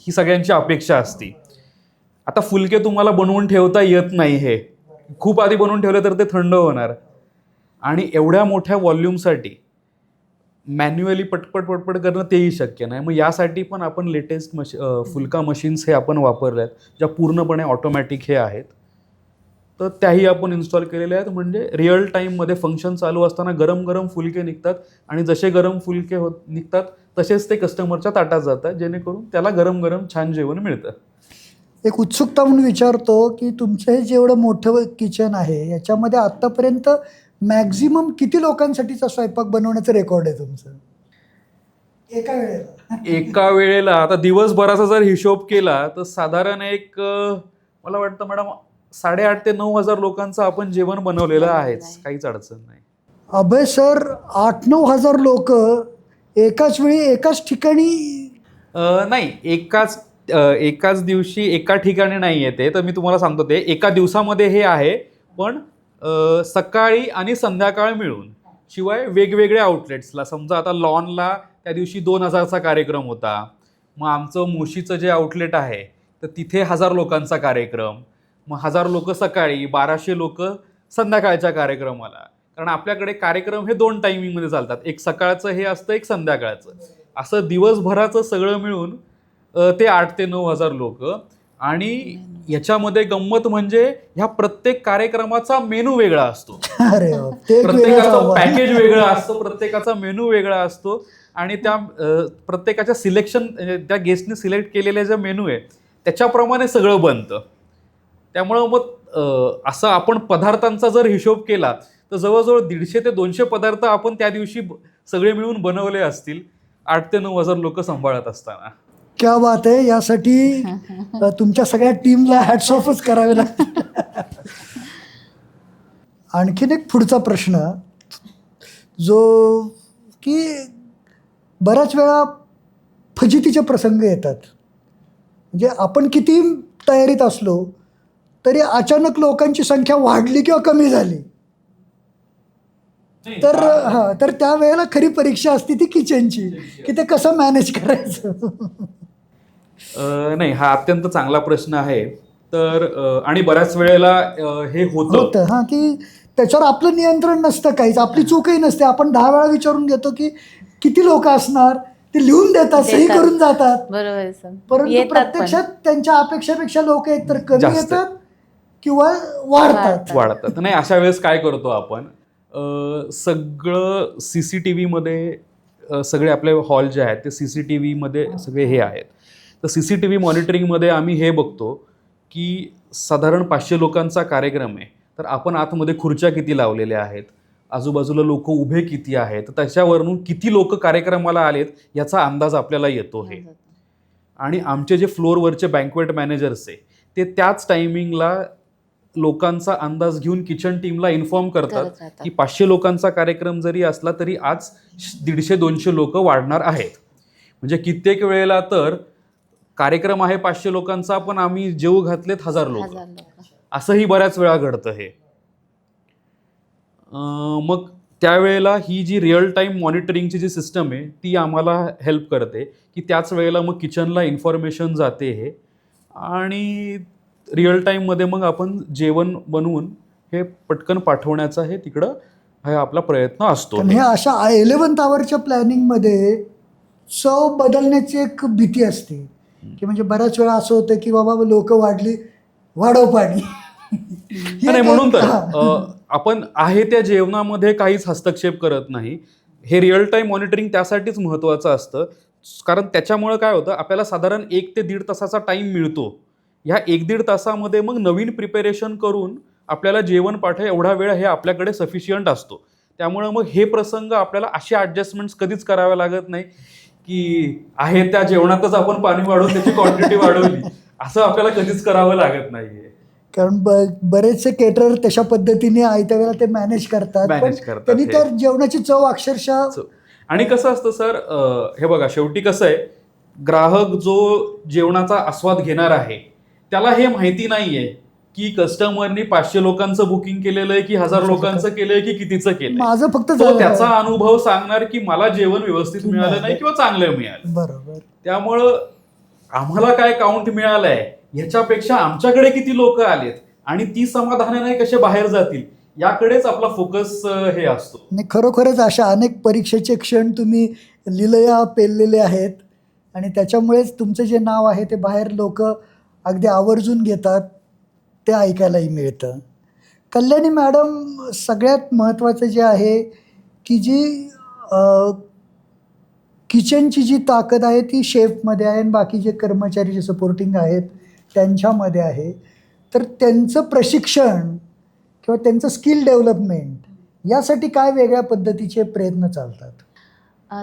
ही सगळ्यांची अपेक्षा असते. आता फुलके तुम्हाला बनवून ठेवता येत नाही, हे खूप आधी बनवून ठेवले तर ते थंड होणार, आणि एवढ्या मोठ्या व्हॉल्यूमसाठी मॅन्युअली पटपट करणं तेही शक्य नाही. मग यासाठी पण आपण लेटेस्ट फुलका मशीन्स हे आपण वापरल्या आहेत ज्या पूर्णपणे ऑटोमॅटिक हे आहेत. तर त्याही आपण इन्स्टॉल केलेल्या आहेत. म्हणजे रिअल टाईममध्ये फंक्शन चालू असताना गरम गरम फुलके निघतात आणि जसे गरम फुलके निघतात तसेच ते कस्टमरच्या ताटात जातात, जेणेकरून त्याला गरम गरम छान जेवण मिळतं. एक उत्सुकता म्हणून विचारतो की तुमचं हे जेवढं मोठं किचन आहे याच्यामध्ये आत्तापर्यंत मॅक्झिमम किती लोकांसाठीचा स्वयंपाक बनवण्याचं रेकॉर्ड आहे तुमचं एका वेळेला? एका वेळेला आता दिवसभराचा जर हिशोब केला तर साधारण एक मला वाटतं मॅडम 8,500 ते 9,000 लोकांचं आपण जेवण बनवलेलं आहेच, काहीच अडचण नाही. अभय सर, 8-9 हजार लोक एकाच वेळी एकाच ठिकाणी? नाही, एकाच दिवशी एका ठिकाणी नाही येते. तर मी तुम्हाला सांगतो, ते एका दिवसामध्ये हे आहे, पण सकाळी आणि संध्याकाळ मिळून, शिवाय वेगवेगळ्या आउटलेट्सला, समजा आता लॉनला त्या दिवशी 2000चा कार्यक्रम होता, मग आमचं मोशीचं जे आउटलेट आहे तर तिथे 1000 लोकांचा कार्यक्रम, मग 1000 लोक सकाळी, 1200 लोक संध्याकाळच्या कार्यक्रमाला. कारण आपल्याकडे कार्यक्रम हे 2 टायमिंगमध्ये चालतात, एक सकाळचं हे असतं, एक संध्याकाळचं, असं दिवसभराचं सगळं मिळून ते 8 ते 9000 लोक. आणि याच्यामध्ये गंमत म्हणजे ह्या प्रत्येक कार्यक्रमाचा मेनू वेगळा असतो, अरे वा, ते एक वेगळंच प्रत्येकाचं आव्हान. पॅकेज वेगळं असतं, प्रत्येकाचा मेनू वेगळा असतो. आणि त्या प्रत्येकाच्या सिलेक्शन, त्या गेस्टने सिलेक्ट केलेले जे मेनू आहे त्याच्याप्रमाणे सगळं बनतं. त्यामुळं मग असं आपण पदार्थांचा जर हिशोब केला तर जवळजवळ 150 ते 200 पदार्थ आपण त्या दिवशी सगळे मिळून बनवले असतील, 8 ते 9000 लोक सांभाळत असताना. क्या बात आहे. यासाठी तुमच्या सगळ्या टीमला हॅट्स ऑफच करावे लागतील. आणखीन एक पुढचा प्रश्न, जो की बऱ्याच वेळा फजितीचे प्रसंग येतात. म्हणजे आपण किती तयारीत असलो तरी अचानक लोकांची संख्या वाढली किंवा कमी झाली तर त्यावेळेला खरी परीक्षा असते ती किचनची, की ते कसं मॅनेज करायचं. नाही, हा अत्यंत चांगला प्रश्न आहे. तर आणि बऱ्याच वेळेला हे होतं हां, की त्याच्यावर आपलं नियंत्रण नसतं काहीच, आपली चूकही नसते. आपण 10 वेळा विचारून घेतो की किती लोक असणार, ते लिहून देतात, सही करून जातात. बरोबर आहे सर. परंतु येतात पण. प्रत्यक्षात त्यांच्या अपेक्षापेक्षा लोक एकतर कमी जास्त. येतात किंवा वाढतात. वाढतात. नाही, अशा वेळेस काय करतो आपण, सगळं CCTV मध्ये, सगळे आपले हॉल जे आहेत ते CCTV मध्ये सगळे हे आहेत. तर CCTV मॉनिटरिंगमध्ये आम्ही हे बघतो की साधारण 500 लोकांचा कार्यक्रम आहे, तर आपण आतमध्ये खुर्च्या किती लावलेल्या आहेत, आजूबाजूला लोक उभे किती आहेत, तर त्याच्यावरून किती लोक कार्यक्रमाला आलेत याचा अंदाज आपल्याला येतो हे. आणि आमचे जे फ्लोअरवरचे बँक्वेट मॅनेजर्स आहे ते त्याच टायमिंगला लोकांचा अंदाज घेऊन किचन टीमला इन्फॉर्म करतात की 500 लोकांचा कार्यक्रम जरी असला तरी आज 150-200 लोक वाढणार आहेत. म्हणजे कित्येक वेळेला तर कार्यक्रम आहे 500 लोकांचा, पण आम्ही जेव घातलेत 1000 लोक, असंही बऱ्याच वेळा घडतं हे. मग त्यावेळेला ही जी रिअल टाईम मॉनिटरिंगची जी सिस्टम आहे ती आम्हाला हेल्प करते की त्याच वेळेला मग किचनला इन्फॉर्मेशन जाते हे, आणि रिअल टाईममध्ये मग आपण जेवण बनवून हे पटकन पाठवण्याचा हे तिकडं हा आपला प्रयत्न असतो. पण हे अशा 11th आवरच्या प्लॅनिंगमध्ये चव बदलण्याची एक भीती असते, की म्हणजे बऱ्याच वेळा असं होतं की बाबा लोक वाढली, वाढव पाणी. नाही, म्हणून तर आपण आहे त्या जेवणामध्ये काहीच हस्तक्षेप करत नाही. हे रिअल टाईम मॉनिटरिंग त्यासाठीच महत्त्वाचं असतं, कारण त्याच्यामुळं काय होतं, आपल्याला साधारण 1 ते 1.5 तासाचा टाईम मिळतो. ह्या 1-1.5 तासामध्ये मग नवीन प्रिपेरेशन करून आपल्याला जेवण पाठवा एवढा वेळ हे आपल्याकडे सफिशियंट असतो. त्यामुळं मग हे प्रसंग आपल्याला असे ॲडजस्टमेंट्स कधीच कराव्या लागत नाही की आहे त्या जेवणातच आपण पाणी वाढवून त्याची क्वांटिटी वाढवली, असं आपल्याला कधीच करावं लागत नाही. कारण बरेचसे केटरर तशा पद्धतीने आयत्या वेळेला ते मॅनेज करतात, पण त्यांनी त्या जेवणाची चव अक्षरशः. आणि कसं असतं सर, हे बघा, शेवटी कसं आहे, ग्राहक जो जेवणाचा आस्वाद घेणार आहे त्याला हे माहिती नाहीये की कस्टमरनी 500 लोकांचं बुकिंग केलेलं आहे की 1000 लोकांचं केलंय की कितीचं केलंय. माझं फक्त तो त्याचा अनुभव सांगणार की मला जेवण व्यवस्थित मिळालं नाही किंवा चांगलं मिळालं. बरोबर. त्यामुळं आम्हाला काय काउंट मिळालंय ह्याच्यापेक्षा आमच्याकडे किती लोक आलेत आणि ती समाधानाने कसे बाहेर जातील याकडेच आपला फोकस हे असतो. नाही, खरोखरच अशा अनेक परीक्षेचे क्षण तुम्ही लिलया पेललेले आहेत आणि त्याच्यामुळेच तुमचं जे नाव आहे ते बाहेर लोक अगदी आवर्जून घेतात, ते ऐकायलाही मिळतं. कल्याणी मॅडम, सगळ्यात महत्त्वाचं जे आहे की जी किचनची जी ताकद आहे ती शेफमध्ये आहे आणि बाकी जे कर्मचारी जे सपोर्टिंग आहेत त्यांच्यामध्ये आहे. तर त्यांचं प्रशिक्षण किंवा त्यांचं स्किल डेव्हलपमेंट यासाठी काय वेगळ्या पद्धतीचे प्रयत्न चालतात?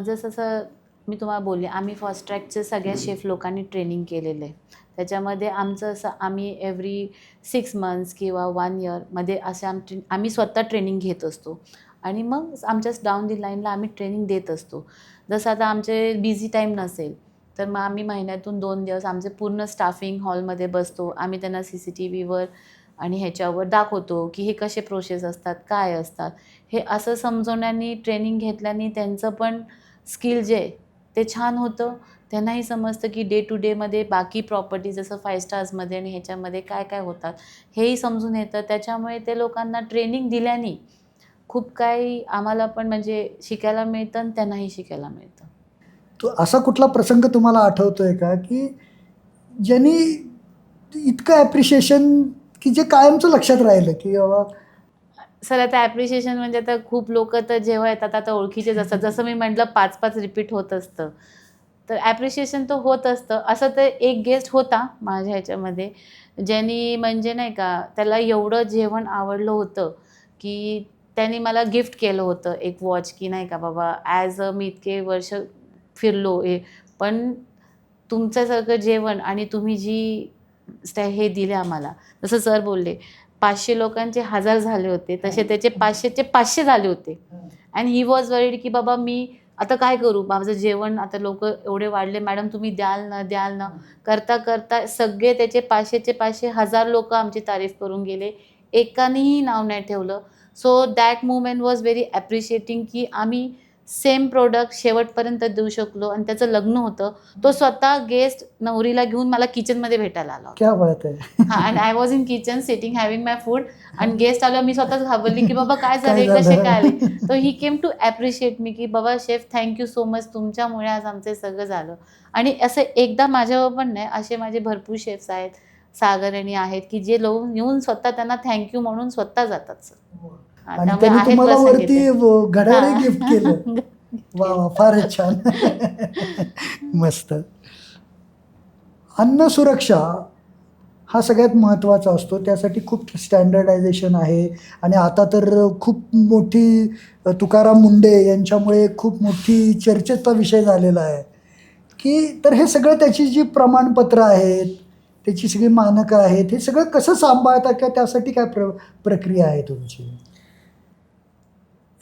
जसं मी तुम्हाला बोलले, आम्ही फास्ट ट्रॅकचे सगळ्या शेफ लोकांनी ट्रेनिंग केलेलं आहे. त्याच्यामध्ये आमचं असं आम्ही एव्हरी 6 मंथ्स किंवा 1 इयरमध्ये असे आम्ही स्वतः ट्रेनिंग घेत असतो आणि मग आमच्याच डाऊन दी लाईनला आम्ही ट्रेनिंग देत असतो. जसं आता आमचे बिझी टाईम नसेल तर मग आम्ही महिन्यातून 2 दिवस आमचे पूर्ण स्टाफिंग हॉलमध्ये बसतो. आम्ही त्यांना CCTVवर आणि ह्याच्यावर दाखवतो की हे कसे प्रोसेस असतात, काय असतात. हे असं समजवण्यानी, ट्रेनिंग घेतल्याने त्यांचं पण स्किल जे आहे ते छान होतं. त्यांनाही समजतं की डे टू डेमध्ये बाकी प्रॉपर्टी जसं 5 स्टार्समध्ये आणि ह्याच्यामध्ये काय काय होतात हेही समजून येतं. त्याच्यामुळे ते लोकांना ट्रेनिंग दिल्याने खूप काही आम्हाला पण म्हणजे शिकायला मिळतं आणि त्यांनाही शिकायला मिळतं. तो असा कुठला प्रसंग तुम्हाला आठवतोय का, की ज्यांनी इतकं ॲप्रिशिएशन की जे कायमचं लक्षात राहिलं, की बाबा सर आता ॲप्रिशिएशन म्हणजे आता खूप लोकं तर जेव्हा येतात आता ओळखीचेच असतात. जसं मी म्हटलं 5-5 रिपीट होत असतं. तर ॲप्रिशिएशन तर होत असतं. असं तर एक गेस्ट होता माझ्या ह्याच्यामध्ये, ज्यानी म्हणजे नाही का त्याला एवढं जेवण आवडलं होतं, की त्याने मला गिफ्ट केलं होतं एक वॉच, की नाही का बाबा ॲज अ मी इतके वर्ष फिरलो पण तुमच्यासारखं जेवण आणि तुम्ही जी हे दिले आम्हाला. जसं सर बोलले 500 लोकांचे 1000 झाले होते. तसे त्याचे 500चे 500 झाले होते. अँड ही वॉज वरीड की बाबा मी आता काय करू? माझं जेवण आता लोकं एवढे वाढले, मॅडम तुम्ही द्याल ना, द्याल ना. करता, करता सगळे त्याचे 500चे 500 1000 लोकं आमची तारीफ करून गेले. एकानेही नाव नाही ठेवलं. So that moment was very appreciating की आम्ही सेम प्रॉडक्ट शेवटपर्यंत देऊ शकलो आणि त्याचं लग्न होतं. तो स्वतः गेस्ट नवरीला घेऊन मला किचनमध्ये भेटायला आला होता. क्या बात आहे. हां, and I was in kitchen sitting having my food आणि गेस्ट आल्यावर मी स्वतःच घाबरली, की बाबा काय झालं? काय कसे काय आले? झालं? तर ही केम टू ॲप्रिशिएट मी, की बाबा chef thank you so much. तुमच्यामुळे आज आमचं हे सगळं झालं. आणि असं एकदा माझ्यावर पण नाही, असे माझे भरपूर शेफ्स आहेत, सागर आणि आहेत, की जे येऊन स्वतः त्यांना थँक यू म्हणून स्वतः जातात सर. हां, आणि त्यामुळे त्यांनी आहेत तुम्हाला प्रसंग वरती ते. घड्याळही हां. गिफ्ट केलं. वा वा, फारच छान. मस्त. अन्न सुरक्षा हा सगळ्यात महत्त्वाचा असतो. त्यासाठी खूप स्टँडर्डायझेशन आहे आणि आता तर खूप मोठी तुकाराम मुंडे यांच्यामुळे खूप मोठी चर्चेचा विषय झालेला आहे, की तर हे सगळं त्याची जी प्रमाणपत्र आहेत, त्याची सगळी मानकं आहेत, हे सगळं कसं सांभाळता किंवा त्यासाठी काय प्रक्रिया आहे तुमची?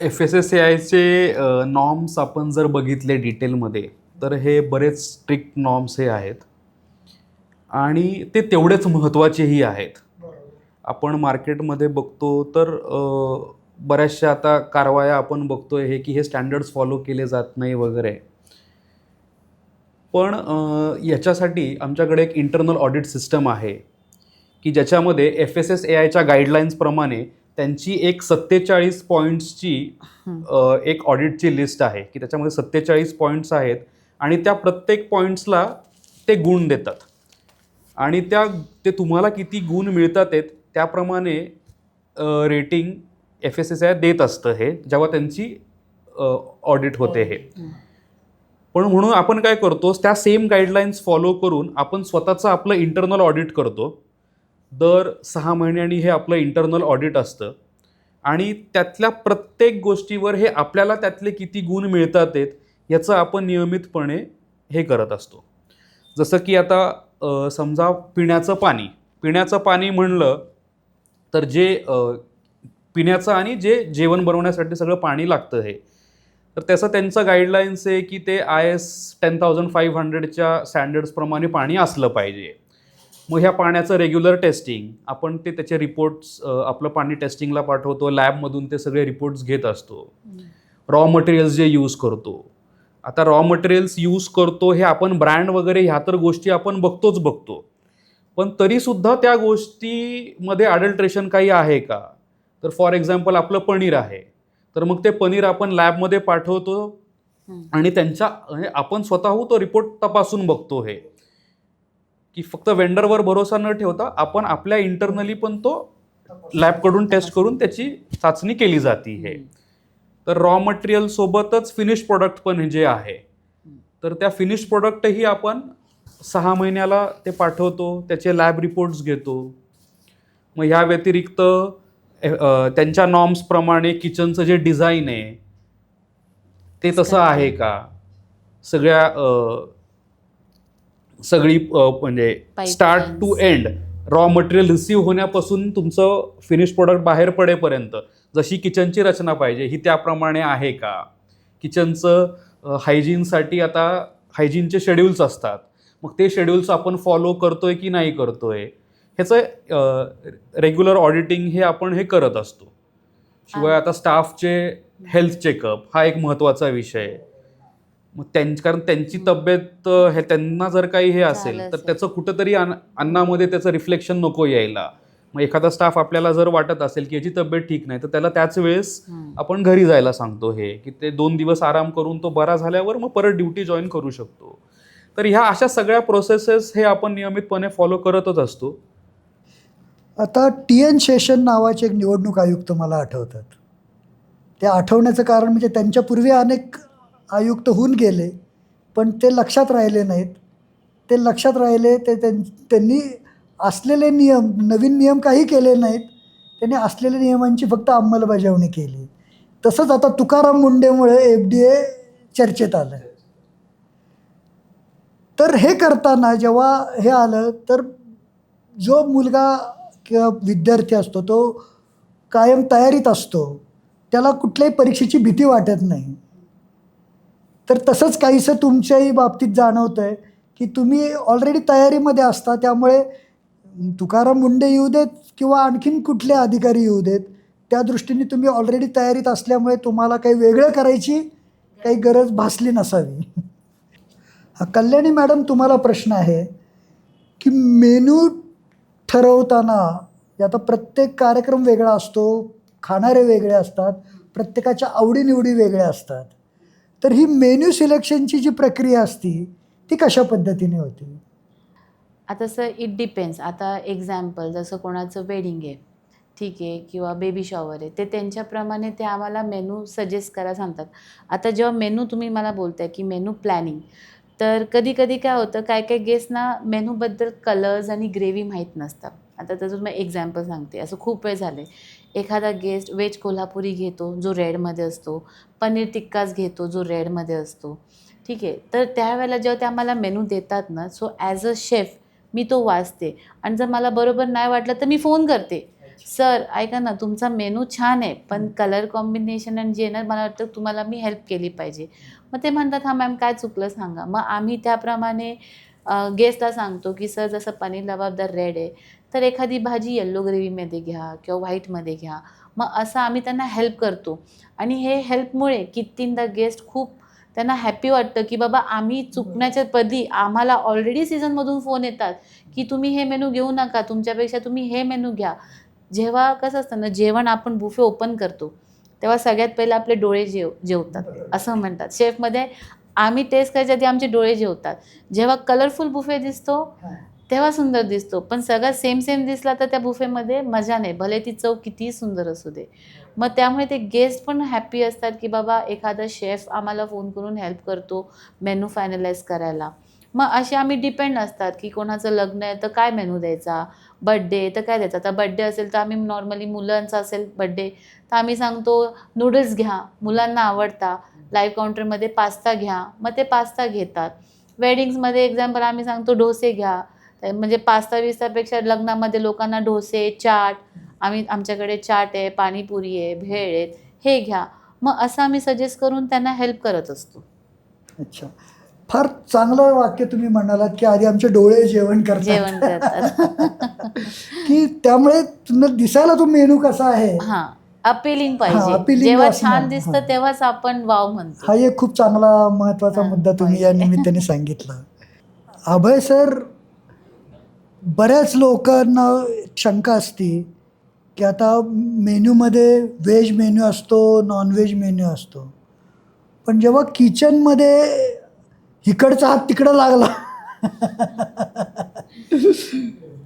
FSSAIचे नॉर्म्स आपण जर बघितले डिटेलमध्ये तर हे बरेच स्ट्रिक्ट नॉर्म्स हे आहेत आणि ते तेवढेच महत्त्वाचेही आहेत. आपण मार्केटमध्ये बघतो तर बऱ्याचशा आता कारवाया आपण बघतोय हे की हे स्टँडर्ड्स फॉलो केले जात नाही वगैरे. पण याच्यासाठी आमच्याकडे एक इंटरनल ऑडिट सिस्टम आहे की ज्याच्यामध्ये FSSAIच्या गाईडलाईन्सप्रमाणे त्यांची एक 47 पॉईंट्सची एक ऑडिटची लिस्ट आहे की त्याच्यामध्ये 47 पॉईंट्स आहेत आणि त्या प्रत्येक पॉईंट्सला ते गुण देतात आणि ते तुम्हाला किती गुण मिळतात आहेत त्याप्रमाणे रेटिंग FSSAI देत असतं हे जेव्हा त्यांची ऑडिट होते हे. पण म्हणून आपण काय करतो त्या सेम गाईडलाईन्स फॉलो करून आपण स्वतःचं आपलं इंटरनल ऑडिट करतो. दर 6 महिन्यांनी हे आपलं इंटरनल ऑडिट असतं आणि त्यातल्या प्रत्येक गोष्टीवर हे आपल्याला त्यातले किती गुण मिळतात आहेत याचं आपण नियमितपणे हे करत असतो. जसं की आता समजा पिण्याचं पाणी म्हणलं तर जे पिण्याचं आणि जे जेवण बनवण्यासाठी सगळं पाणी लागतं हे तर त्याचं त्यांचं गाईडलाईन्स आहे की ते IS 10500च्या स्टँडर्ड्सप्रमाणे पाणी असलं पाहिजे. मग ह्या पाण्याचं रेग्युलर टेस्टिंग आपण त्याचे रिपोर्ट्स आपलं पाणी टेस्टिंगला पाठवतो, लॅबमधून ते सगळे रिपोर्ट्स घेत असतो. रॉ मटेरियल्स जे यूज करतो, आता रॉ मटेरियल्स यूज करतो हे आपण ब्रँड वगैरे ह्या तर गोष्टी आपण बघतो पण तरीसुद्धा त्या गोष्टीमध्ये अडल्ट्रेशन काही आहे का? तर फॉर एक्झाम्पल आपलं पनीर आहे तर मग ते पनीर आपण लॅबमध्ये पाठवतो आणि आपण स्वतःहून तो रिपोर्ट तपासून बघतो हे की फक्त वेंडरवर भरोसा न ठेवता आपण आपल्या इंटरनली पण तो लॅबकडून टेस्ट करून त्याची चाचणी केली जाते हे. तर रॉ मटेरियल सोबतच फिनिश प्रोडक्ट पण जे आहे तर त्या फिनिश प्रोडक्टही आपण 6 महिन्याला ते पाठवतो, त्याचे लॅब रिपोर्ट्स घेतो. मग ह्या व्यतिरिक्त त्यांच्या नॉर्म्सप्रमाणे किचनचं जे डिझाईन आहे ते तसं आहे का, सगळी म्हणजे start to end raw material receive होण्यापासून तुमचं फिनिश प्रोडक्ट बाहेर पडेपर्यंत जशी किचनची रचना पाहिजे ही त्याप्रमाणे आहे का. किचनचं हायजीनसाठी आता हायजीनचे शेड्यूल्स असतात, मग ते शेड्यूल्स आपण फॉलो करतोय की नाही करतोय. ह्याचं रेग्युलर ऑडिटिंग हे आपण हे करत असतो. शिवाय आता स्टाफचे हेल्थ चेकअप हा एक महत्त्वाचा विषय आहे. मग कारण त्यांची तब्येत हे त्यांना जर काही हे असेल तर त्याचं कुठंतरी अन्नामध्ये त्याचं रिफ्लेक्शन नको यायला. मग एखादा स्टाफ आपल्याला जर वाटत असेल की याची तब्येत ठीक नाही तर त्याला त्याच वेळेस आपण घरी जायला सांगतो, हे की ते 2 दिवस आराम करून तो बरा झाल्यावर मग परत ड्युटी जॉईन करू शकतो. तर ह्या अशा सगळ्या प्रोसेसेस हे आपण नियमितपणे फॉलो करतच असतो. आता TN शेषन नावाचे एक निवडणूक आयुक्त मला आठवतात. ते आठवण्याचं कारण म्हणजे त्यांच्यापूर्वी अनेक आयुक्त होऊन गेले, पण ते लक्षात राहिले नाहीत. ते लक्षात राहिले ते त्यांनी असलेले नियम, नवीन नियम काही केले नाहीत. त्यांनी असलेल्या नियमांची फक्त अंमलबजावणी केली. तसंच आता तुकाराम मुंडेमुळे FDA चर्चेत आलं. तर हे करताना जेव्हा हे आलं तर जो मुलगा किंवा विद्यार्थी असतो तो कायम तयारीत असतो, त्याला कुठल्याही परीक्षेची भीती वाटत नाही. तर तसंच काहीसं तुमच्याही बाबतीत जाणवतं आहे की तुम्ही ऑलरेडी तयारीमध्ये असता. त्यामुळे तुकाराम मुंडे येऊ देत किंवा आणखीन कुठले अधिकारी येऊ देत, त्या दृष्टीने तुम्ही ऑलरेडी तयारीत असल्यामुळे तुम्हाला काही वेगळं करायची काही गरज भासली नसावी. कल्याणी मॅडम, तुम्हाला प्रश्न आहे की मेनू ठरवताना आता प्रत्येक कार्यक्रम वेगळा असतो, खाणारे वेगळे असतात, प्रत्येकाच्या आवडीनिवडी वेगळ्या असतात. तर ही मेन्यू सिलेक्शनची जी प्रक्रिया असती ती कशा पद्धतीने होती? आता सर इट डिपेंड्स. आता एक्झाम्पल जसं कोणाचं वेडिंग आहे, ठीक आहे, किंवा बेबी शॉवर आहे, ते त्यांच्याप्रमाणे ते आम्हाला मेनू सजेस्ट करायला सांगतात. आता जेव्हा मेनू तुम्ही मला बोलताय की मेनू प्लॅनिंग, तर कधी कधी काय होतं, काय काय गेस्टना मेनूबद्दल कलर्स आणि ग्रेव्ही माहीत नसतात. आता त्याचं तुम्ही एक्झाम्पल सांगते. असं खूप वेळ झालं आहे, एखादा गेस्ट व्हेज कोल्हापुरी घेतो जो रेडमध्ये असतो, पनीर टिक्काच घेतो जो रेडमध्ये असतो, ठीक आहे. तर त्यावेळेला जेव्हा ते आम्हाला मेनू देतात ना, सो ॲज अ शेफ मी तो वाचते. आणि जर मला बरोबर नाही वाटलं तर मी फोन करते, सर ऐका ना, तुमचा मेनू छान आहे पण कलर कॉम्बिनेशन आणि जे ना, मला वाटतं तुम्हाला मी हेल्प केली पाहिजे. मग ते म्हणतात, हां मॅम काय चुकलं सांगा. मग आम्ही त्याप्रमाणे गेस्टला सांगतो की सर जसं पनीर लबाबदार रेड आहे, तर एखादी भाजी येल्लो ग्रेव्हीमध्ये घ्या किंवा व्हाईटमध्ये घ्या. मग असं आम्ही त्यांना हेल्प करतो. आणि हे हेल्पमुळे कितींदा गेस्ट खूप त्यांना हॅपी वाटतं की बाबा आम्ही चुकण्याच्या पदी आम्हाला ऑलरेडी सीझनमधून फोन येतात की तुम्ही हे मेनू घेऊ नका, तुमच्यापेक्षा तुम्ही हे मेनू घ्या. जेव्हा कसं असतं ना, जेवण आपण बुफे ओपन करतो तेव्हा सगळ्यात पहिलं आपले डोळे जेवतात असं म्हणतात. शेफमध्ये आम्ही टेस्ट करायच्या आधी आमचे डोळे जेवतात. जेव्हा कलरफुल बुफे दिसतो तेव्हा सुंदर दिसतो, पण सगळं सेम सेम दिसला तर त्या बुफेमध्ये मजा नाही, भले ती चव कितीही सुंदर असू दे. मग त्यामुळे ते गेस्ट पण हॅपी असतात की बाबा एखादा शेफ आम्हाला फोन करून हेल्प करतो मेनू फायनलाइज करायला. मग असे आम्ही डिपेंड असतात की कोणाचं लग्न आहे तर काय मेनू द्यायचा, बड्डे तर काय द्यायचा. आता बड्डे असेल तर आम्ही नॉर्मली, मुलांचा असेल बड्डे तर आम्ही सांगतो नूडल्स घ्या, मुलांना आवडता. लाईव्ह काउंटरमध्ये पास्ता घ्या, मग ते पास्ता घेतात. वेडिंग्समध्ये एक्झाम्पल आम्ही सांगतो डोसे घ्या, म्हणजे पास्ता विस्तापेक्षा लग्नामध्ये लोकांना डोसे, चाट, आमच्याकडे चाट आहे, पाणीपुरी आहे, भेळ आहेत, हे घ्या. मग असं आम्ही सजेस्ट करून त्यांना हेल्प करत असतो. अच्छा, फार चांगलं वाक्य तुम्ही म्हणालात की आधी आमचे डोळे जेवण जेवण करतात. करतात. की त्यामुळे तुम्हाला दिसायला तो मेनू कसा आहे, हां, अपीलिंग हां, पाहिजे. appealing जेव्हा असणं. छान दिसतं हां. तेव्हाच आपण वाव म्हणतो. हा एक खूप चांगला महत्त्वाचा हां, मुद्दा तुम्ही या पाहिजे. निमित्ताने सांगितला. अभय सर, बऱ्याच लोकांना शंका असते की आता मेन्यूमध्ये व्हेज मेन्यू असतो, नॉनव्हेज मेन्यू असतो, पण जेव्हा किचनमध्ये इकडचा हात तिकडं लागला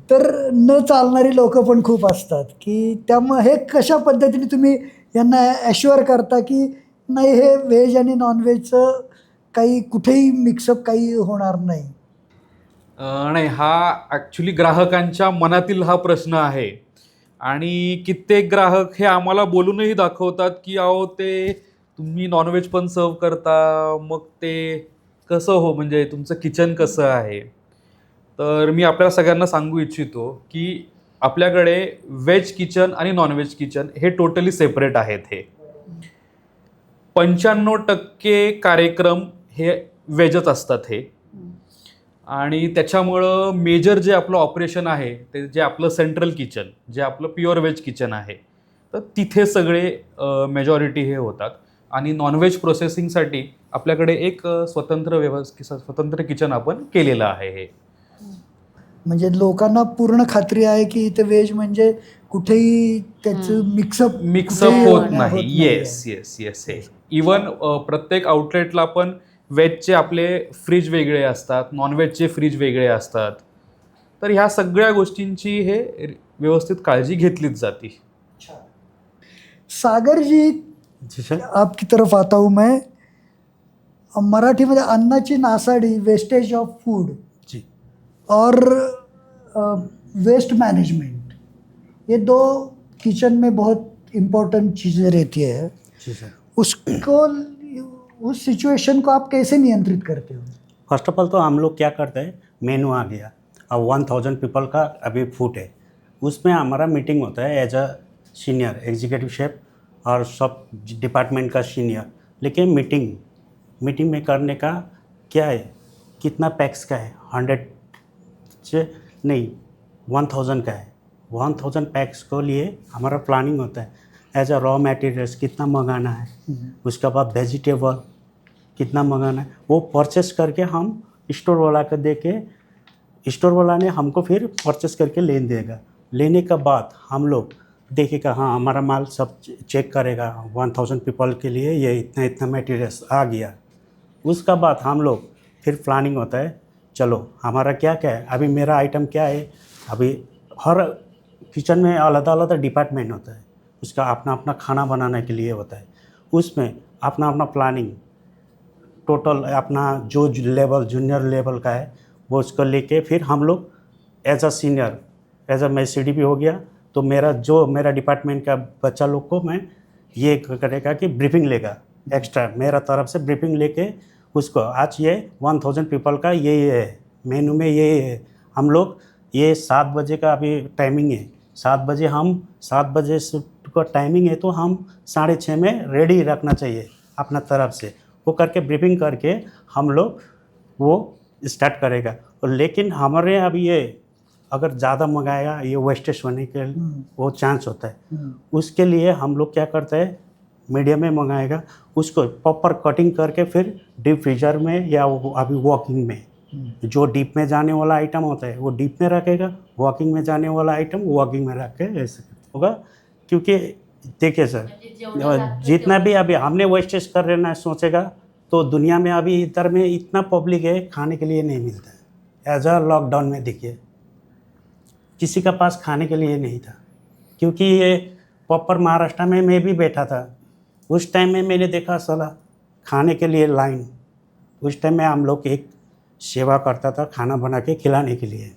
तर न चालणारी लोकं पण खूप असतात. की त्यामुळे हे कशा पद्धतीने तुम्ही यांना ॲश्युअर करता की नाही, हे व्हेज आणि नॉनव्हेजचं काही कुठेही मिक्सअप काही होणार नाही? नाही, हा ॲक्च्युली ग्राहकांच्या मनातील हा प्रश्न आहे. आणि कित्येक ग्राहक हे आम्हाला बोलूनही दाखवतात की अहो ते तुम्ही नॉनव्हेज पण सर्व करता, मग ते कसं हो, म्हणजे तुमचं किचन कसं आहे. तर मी आपल्या सगळ्यांना सांगू इच्छितो की आपल्याकडे व्हेज किचन आणि नॉनव्हेज किचन हे टोटली सेपरेट आहेत. हे 95% कार्यक्रम हे व्हेजच असतात. हे आणि त्याच्यामुळं मेजर जे आपलं ऑपरेशन आहे ते जे आपलं सेंट्रल किचन, जे आपलं प्युअर व्हेज किचन आहे, तर तिथे सगळे मेजॉरिटी हे होतात. आणि नॉनव्हेज प्रोसेसिंगसाठी आपल्याकडे एक स्वतंत्र किचन आपण केलेलं आहे हे. म्हणजे लोकांना पूर्ण खात्री आहे की इथे व्हेज म्हणजे कुठेही त्याचं मिक्सअप होत नाही. येस हे इवन प्रत्येक आउटलेटला पण व्हेजचे आपले फ्रीज वेगळे असतात, नॉनव्हेजचे फ्रीज वेगळे असतात. तर ह्या सगळ्या गोष्टींची हे व्यवस्थित काळजी घेतलीच जाते. सागर जी, जी सर. आपकी तरफ आता हूँ मैं. मराठीमध्ये अन्नाची नासाडी, वेस्टेज ऑफ फूड जी. और वेस्ट मैनेजमेंट, ये दो किचन में बहुत इम्पोर्टेंट चीज़ें रहती है. जी सर. उसको, उस सिचुएशन को आप कैसे नियंत्रित करते हो? फर्स्ट ऑफ ऑल तो हम लोग क्या करते हैं, मेनू आ गया, अब 1000 पीपल का अभी फूड है, उसमें हमारा मीटिंग होता है as a senior executive chef और सब डिपार्टमेंट का सीनियर. लेकिन मीटिंग में करने का क्या है, कितना पैक्स का है, 100 से नहीं 1000 का है. 1000 पैक्स को लिए हमारा प्लानिंग होता है एज अ रॉ मटेरियल्स कितना मंगाना है, उसके बाद वेजिटेबल कितना मंगाना है, वो परचेस करके हम स्टोर वाला को दे के, स्टोर वाला ने हमको फिर परचेस करके ले देगा. लेने के बाद हम लोग देखेगा, हाँ हमारा माल सब चेक करेगा, 1000 पीपल के लिए ये इतना इतना मटेरियल्स आ गया. उसका बाद हम लोग फिर प्लानिंग होता है, चलो हमारा क्या क्या है, अभी मेरा आइटम क्या है. अभी हर किचन में अलग अलग डिपार्टमेंट होता है, उसका अपना अपना खाना बनाने के लिए होता है, उसमें अपना अपना प्लानिंग टोटल अपना जो लेवल जूनियर लेवल का है वो उसको लेके फिर हम लोग as a senior, as a मैं CDP हो गया तो मेरा डिपार्टमेंट का बच्चा लोग को मैं ये करेगा कि ब्रीफिंग लेगा, एक्स्ट्रा मेरा तरफ से ब्रीफिंग लेके उसको आज ये 1000 पीपल का ये है मेनू में ये है. हम लोग ये 7 बजे का अभी टाइमिंग है, 7 बजे का टाइमिंग है तो हम 6:30 में रेडी रखना चाहिए अपना तरफ से. वो करके ब्रीफिंग करके हम लोग वो स्टार्ट करेगा. और लेकिन हमारे अभी ये अगर ज़्यादा मंगाएगा ये वेस्टेज होने के वो चांस होता है. उसके लिए हम लोग क्या करते हैं, मीडियम में मंगाएगा, उसको प्रॉपर कटिंग करके फिर डीप फ्रीजर में या वो अभी वॉकिंग में, जो डीप में जाने वाला आइटम होता है वो डीप में रखेगा, वॉकिंग में जाने वाला आइटम वॉकिंग में रख के ऐसे होगा. क्योंकि देखिए सर, जितना भी अभी हमने वेस्टेज कर रहना सोचेगा तो दुनिया में अभी इधर में इतना पब्लिक है खाने के लिए नहीं मिलता है. एज अ लॉकडाउन में देखिए किसी का पास खाने के लिए नहीं था, क्योंकि ये प्रॉपर महाराष्ट्र में मैं भी बैठा था. उस टाइम में मैंने देखा साला खाने के लिए लाइन, उस टाइम में हम लोग एक सेवा करता था खाना बना के खिलाने के लिए.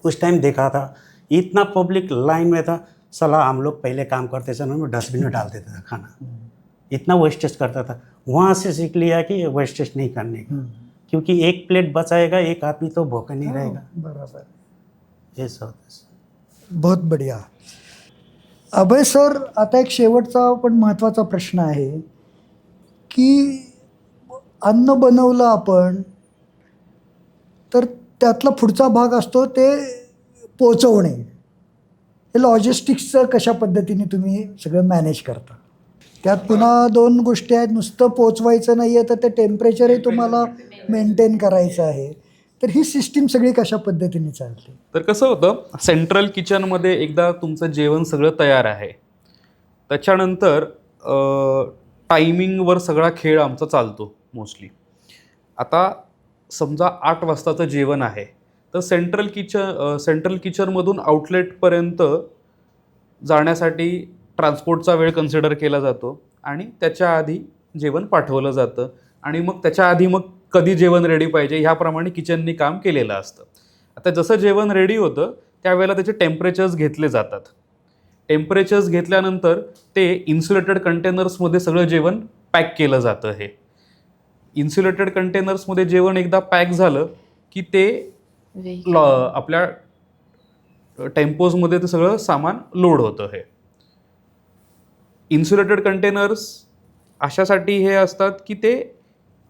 उस टाइम देखा था इतना पब्लिक लाइन में था, साला हम लोग पहले काम करते समय में डस्टबिन में डाल देता था खाना, इतना वेस्टेज करता था. वहाँ से सीख लिया कि वेस्टेज नहीं करने का, क्योंकि एक प्लेट बचाएगा एक आदमी तो भूखा नहीं रहेगा. बराबर. हे सर, बहुत बढिया. अभय सर, आता एक शेवटचा पण महत्त्वाचा प्रश्न आहे की अन्न बनवलं आपण तर त्यातला पुढचा भाग असतो ते पोचवणे. हे लॉजिस्टिक्सचं कशा पद्धतीने तुम्ही सगळं मॅनेज करता? त्यात पुन्हा 2 गोष्टी आहेत, नुसतं पोचवायचं नाही आहे तर ते टेम्परेचरही तुम्हाला मेंटेन करायचं आहे. तर ही सिस्टीम सगळी कशा पद्धतीने चालते? तर कसं होतं, सेंट्रल किचनमध्ये एकदा तुमचं जेवण सगळं तयार आहे, त्याच्यानंतर टायमिंगवर सगळा खेळ आमचा चालतो मोस्टली. आता समजा 8 वाजताचं जेवण आहे तर सेंट्रल किचनमधून आउटलेटपर्यंत जाण्यासाठी ट्रान्सपोर्टचा वेळ कन्सिडर केला जातो आणि त्याच्या आधी जेवण पाठवलं जातं आणि मग त्याच्या आधी मग कधी जेवण रेडी पाहिजे ह्याप्रमाणे किचननी काम केलेलं असतं. आता जसं जेवण रेडी होतं त्यावेळेला त्याचे टेम्परेचर्स घेतले जातात. टेम्परेचर्स घेतल्यानंतर ते इन्सुलेटेड कंटेनर्समध्ये सगळं जेवण पॅक केलं जातं. हे इन्सुलेटेड कंटेनर्समध्ये जेवण एकदा पॅक झालं की ते आपल्या टेम्पोजमध्ये ते सगळं सामान लोड होतं. हे इन्सुलेटेड कंटेनर्स अशासाठी हे असतात की ते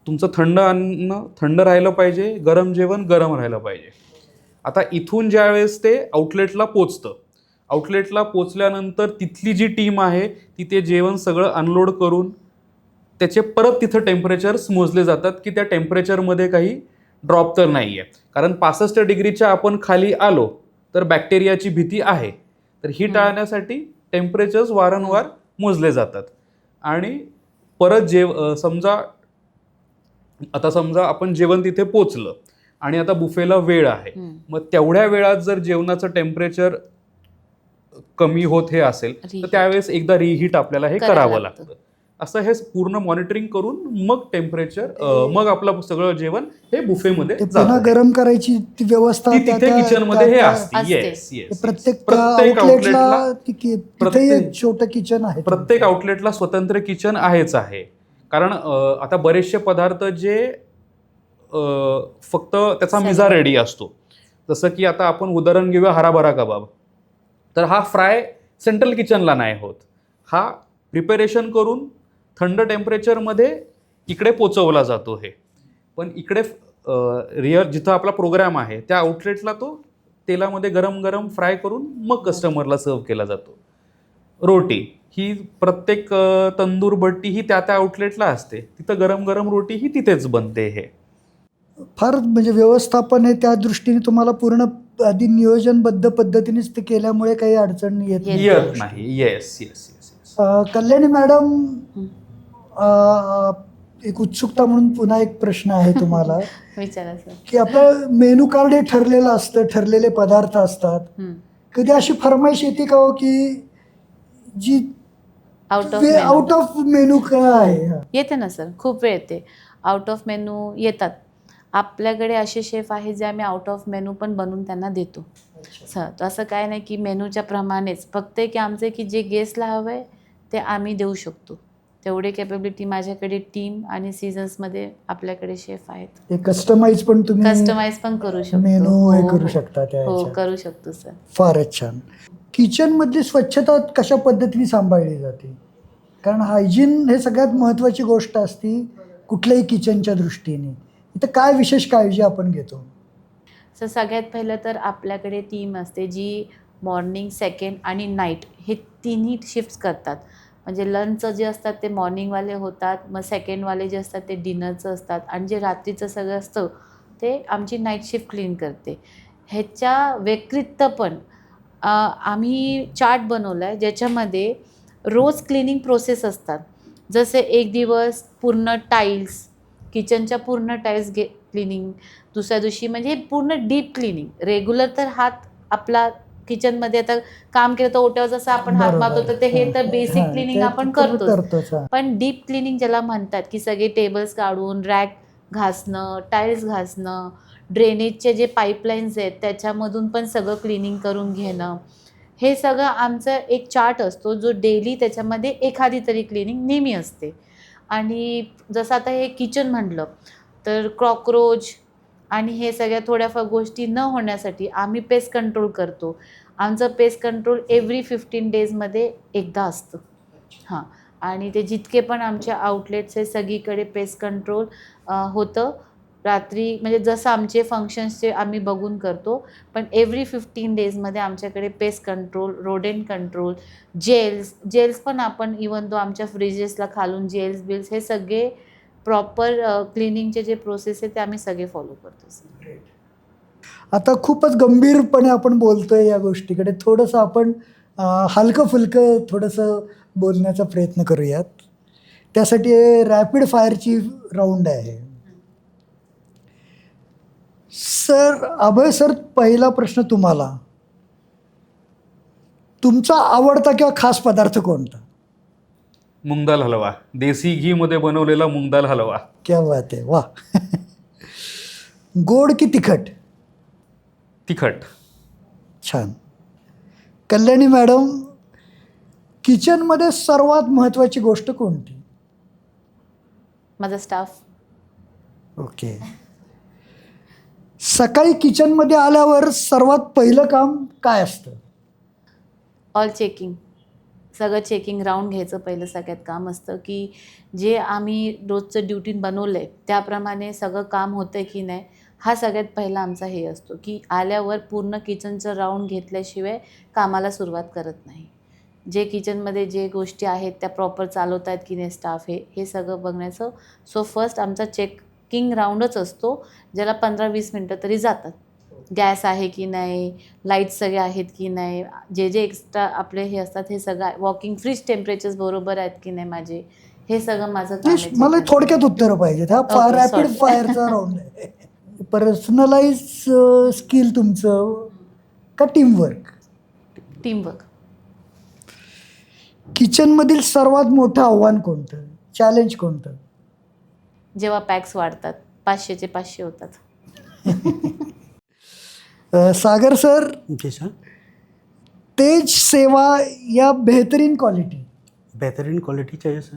तुमचं थंड अन्न थंड राहिलं पाहिजे, गरम जेवण गरम राहिलं पाहिजे. आता इथून ज्यावेळेस ते आउटलेटला पोचतं, आउटलेटला पोचल्यानंतर तिथली जी टीम आहे ती ते जेवण सगळं अनलोड करून त्याचे परत तिथं टेम्परेचर्स मोजले जातात की त्या टेम्परेचरमध्ये काही ड्रॉप तर नाही आहे. कारण 65 डिग्रीच्या आपण खाली आलो तर बॅक्टेरियाची भीती आहे. तर ही टाळण्यासाठी टेम्परेचर्स वारंवार मोजले जातात. आणि परत समजा आपण जेवण तिथे पोचलं आणि आता बुफेला वेळ आहे, मग तेवढ्या वेळात जर जेवणाचं टेम्परेचर कमी होत हे असेल तर Reheat. त्यावेळेस एकदा रिहीट आपल्याला हे करावं करावं लागतं. लागतं. असं हे पूर्ण मॉनिटरिंग करून मग टेम्परेचर मग आपलं सगळं जेवण हे बुफेमध्ये ते पुन्हा जातं. गरम करायची ती व्यवस्था ती तिथे किचन मध्ये हे असते. असते. Yes yes. प्रत्येक आउटलेटला आउटलेटला तिथे प्रत्येक- छोटं किचन आहे. प्रत्येक आउटलेटला स्वतंत्र किचन आहेच आहे. कारण आता बरेचसे पदार्थ जे फक्त त्याचा मिजा रेडी असतो, जसं की आता आपण उदाहरण घेऊया हराभरा कबाब. तर हा फ्राय सेंट्रल किचनला नाही होत, हा प्रिपरेशन करून थंड टेम्परेचरमध्ये इकडे पोचवला जातो. हे पण इकडे रिअल जिथं आपला प्रोग्राम आहे त्या आउटलेटला तो तेलामध्ये गरम गरम फ्राय करून मग कस्टमरला सर्व केला जातो. रोटी ही प्रत्येक तंदूर भट्टी ही त्या आउटलेटला असते, तिथं गरम गरम रोटी ही तिथेच बनते. हे फार म्हणजे व्यवस्थापन आहे त्या दृष्टीने तुम्हाला पूर्ण आधी नियोजनबद्ध पद्धतीनेच ते केल्यामुळे काही अडचण येत येत नाही. Yes yes yes yes. Kalyani madam, एक उत्सुकता म्हणून पुन्हा एक प्रश्न आहे तुम्हाला विचारा सर. की आपलं मेनू कार्ड हे ठरलेलं असतं, ठरलेले पदार्थ असतात. कधी अशी फरमाईश येते का हो की जी आउट ऑफ मेनू काय आहे? येते ना सर, खूप वेळ येते. आउट ऑफ मेनू येतात. आपल्याकडे असे शेफ आहेत जे आम्ही आउट ऑफ मेनू पण बनवून त्यांना देतो. तर असं काय नाही की मेनूच्या प्रमाणेच, फक्त की आमचे की जे गेस्टला हवं आहे ते आम्ही देऊ शकतो. तेवढे कॅपेबिलिटी माझ्याकडे टीम आणि सीझन्समध्ये आपल्याकडे शेफ आहेत. ते कस्टमाइज पण तुम्ही कस्टमाइज पण करू शकतो. मेनू हे हो, करू हो. शकता त्या हो, ह्याच्यात. करू शकतो सर. फारच छान. किचन मधली स्वच्छता कशा पद्धतीने सांभाळली जाते? कारण हायजीन हे सगळ्यात महत्त्वाची गोष्ट असती कुठल्याही किचनच्या दृष्टीने. इथं काय विशेष काळजी आपण घेतो? सर सगळ्यात पहिलं तर आपल्याकडे टीम असते जी मॉर्निंग, सेकंड आणि नाईट हे तिन्ही शिफ्ट्स करतात. म्हणजे लंचचं जे असतात ते मॉर्निंगवाले होतात, मग सेकंडवाले जे असतात ते डिनरचं असतात, आणि जे रात्रीचं सगळं असतं ते आमची नाईट शिफ्ट क्लीन करते. ह्याच्या व्यतिरिक्त पण आम्ही चार्ट बनवला आहे ज्याच्यामध्ये रोज क्लिनिंग प्रोसेस असतात. जसे एक दिवस पूर्ण टाईल्स, किचनच्या पूर्ण टाईल्स क्लिनिंग, दुसऱ्या दिवशी म्हणजे पूर्ण डीप क्लिनिंग. रेग्युलर तर हात आपला किचनमध्ये आता काम केलं तर ओट्यावर जसं आपण हात मारतो तर ते हे तर बेसिक क्लिनिंग आपण करतोच. पण डीप क्लिनिंग ज्याला म्हणतात की सगळे टेबल्स काढून रॅक घासणं, टाईल्स घासणं, ड्रेनेजचे जे पाईपलाईन्स आहेत त्याच्यामधून पण सगळं क्लिनिंग करून घेणं, हे सगळं आमचं एक चार्ट असतो जो डेली त्याच्यामध्ये एखादी तरी क्लिनिंग नेहमी असते. आणि जसं आता हे किचन म्हटलं तर कॉकरोच आणि हे सगळ्या थोड्याफार गोष्टी न होण्यासाठी आम्ही पेस्ट कंट्रोल करतो. आमचं पेस्ट कंट्रोल एव्हरी 15 डेजमध्ये एकदा असतं. हां, आणि ते जितके पण आमचे आउटलेट्स आहे सगळीकडे पेस्ट कंट्रोल होतं. रात्री म्हणजे जसं आमचे फंक्शन्सचे आम्ही बघून करतो, पण एव्हरी 15 डेजमध्ये आमच्याकडे pest control, rodent control, gels पण आपण इवन तो आमच्या फ्रीजेसला खालून जेल्स बिल्स हे सगळे प्रॉपर क्लिनिंगचे जे प्रोसेस आहे ते आम्ही सगळे फॉलो करतो. आता खूपच गंभीरपणे आपण बोलतोय या गोष्टीकडे, थोडंसं आपण हलकं फुलकं थोडंसं बोलण्याचा प्रयत्न करूयात. त्यासाठी रॅपिड फायरची राऊंड आहे. सर, अभय सर, पहिला प्रश्न तुम्हाला. तुमचा आवडता किंवा खास पदार्थ कोणता? मूग दाल हलवा, देसी घी मध्ये बनवलेला मूग दाल हलवा. क्या बात आहे, वा. गोड की तिखट? तिखट. छान. कल्याणी मॅडम, किचनमध्ये सर्वात महत्त्वाची गोष्ट कोणती? माझा स्टाफ. ओके. सकाळी किचनमध्ये आल्यावर सर्वात पहिलं काम काय असतं? All checking. सगळं चेकिंग राऊंड घ्यायचं पहिलं सगळ्यात काम असतं, की जे आम्ही रोजचं ड्युटीन बनवलं आहे त्याप्रमाणे सगळं काम होतं आहे की नाही, हा सगळ्यात पहिला आमचा हे असतो, की आल्यावर पूर्ण किचनचं राऊंड घेतल्याशिवाय कामाला सुरुवात करत नाही. जे किचनमध्ये जे गोष्टी आहेत त्या प्रॉपर चालवत आहेत की नाही स्टाफ हे सगळं बघण्याचं. सो फर्स्ट आमचा चेकिंग राऊंडच असतो, ज्याला 15-20 मिनटं तरी जातात. गॅस आहे की नाही, लाईट्स सगळे आहेत की नाही, जे एक्स्ट्रा आपले हे असतात हे सगळं, वॉकिंग फ्रीज टेम्परेचर्स बरोबर आहेत की नाही माझे, हे सगळं माझं काम आहे. मला थोडक्यात उत्तरं पाहिजेत. हा Okay, रॅपिड sorry. फायरचा राऊंड आहे. पर्सनलाइज स्किल तुमचं का टीमवर्क? टीमवर्क. किचनमधील सर्वात मोठं आव्हान कोणतं, चॅलेंज कोणतं? जेव्हा पॅक्स वाढतात, 500चे 500 होतात. सागर सर, जी सर. तेज सेवा या बेहतरीन क्वालिटी? बेहतरीन क्वालिटी चाहिए सर.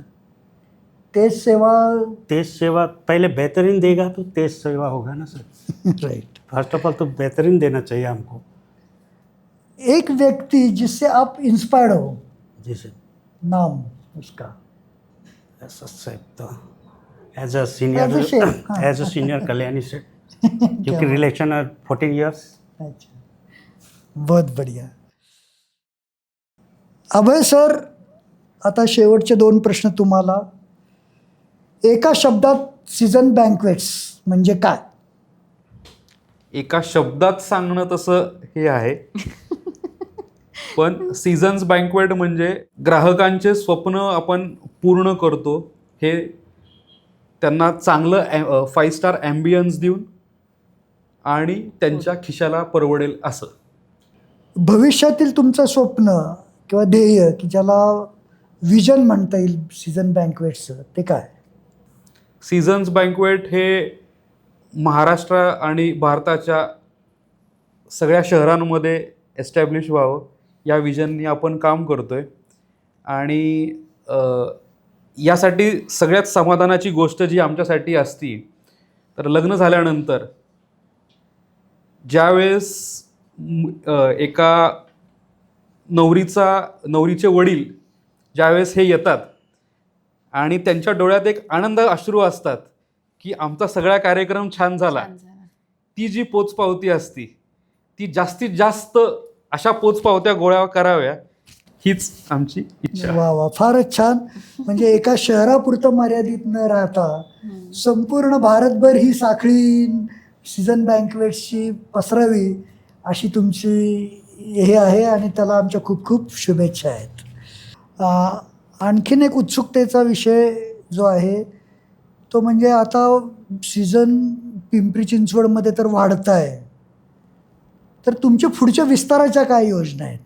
तेज सेवा. तेज सेवा पहले बेहतरीन देगा तो तेज सेवा होगा ना sir. Right. First of all तो बेहतरीन देना चाहिए हमको. एक व्यक्ति जिससे आप इंस्पायर्ड हो, जी सर. नाम उसका? ऐसा सर तो as a senior, As a chef, हाँ. As a senior Kalyani sir, क्योंकि रिलेशन है 14 ईयर्स. अच्छा, बहुत बढ़िया. अभय सर, आता शेवटचे 2 प्रश्न तुम्हाला. एका शब्दात सीझन बँक्वेट्स म्हणजे काय? एका शब्दात सांगणं तसं हे आहे, पण सीझन्स बँकवेट म्हणजे ग्राहकांचे स्वप्न आपण पूर्ण करतो, हे त्यांना चांगलं 5 स्टार ॲम्बियन्स देऊन आणि त्यांच्या खिशाला परवडेल असं. भविष्यातील तुमचं स्वप्न किंवा ध्येय, की ज्याला विजन म्हणता येईल सीझन बँक्वेट्सचं, ते काय? सीझन्स बँकवेट हे महाराष्ट्र आणि भारताच्या सगळ्या शहरांमध्ये एस्टॅब्लिश व्हावं या विजननी आपण काम करतोय. आणि यासाठी सगळ्यात समाधानाची गोष्ट जी आमच्यासाठी असती, तर लग्न झाल्यानंतर ज्यावेळेस एका नवरीचे वडील ज्यावेळेस हे येतात आणि त्यांच्या डोळ्यात एक आनंद अश्रू असतात की आमचा सगळा कार्यक्रम छान झाला, छान झालं. ती जी पोचपावती असती ती जास्तीत जास्त अशा पोचपावत्या गोळा कराव्या हीच आमची इच्छा. वा वा, फारच छान. म्हणजे एका शहरापुरतं मर्यादित न राहता संपूर्ण भारतभर ही साखळी सीझन बँकवेट्सची पसरावी अशी तुमची हे आहे, आणि त्याला आमच्या खूप खूप शुभेच्छा आहेत. आणखीन एक उत्सुकतेचा विषय जो आहे तो म्हणजे आता सीझन पिंपरी चिंचवडमध्ये तर वाढत आहे, तर तुमच्या पुढच्या विस्ताराच्या काय योजना आहेत?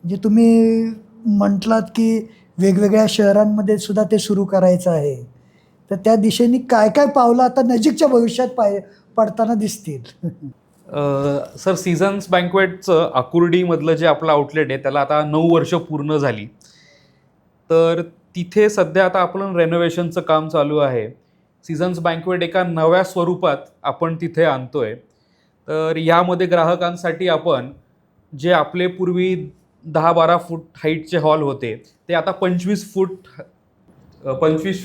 म्हणजे तुम्ही म्हटलात की वेगवेगळ्या शहरांमध्ये सुद्धा ते सुरू करायचं आहे, तर त्या दिशेने काय काय पावलं आता नजीकच्या भविष्यात पडताना दिसतील? सर, सीझन्स बँकवेटचं आकुर्डीमधलं जे आपलं आउटलेट आहे त्याला आता 9 वर्ष पूर्ण झाली. तर तिथे सध्या आता आपण रेनोव्हेशनचं काम चालू आहे. सीझन्स बँकवेट एका नव्या स्वरूपात आपण तिथे आणतोय. तर यामध्ये ग्राहकांसाठी आपण जे आपले पूर्वी 10-12 फूट हाईटचे हॉल होते ते आता 25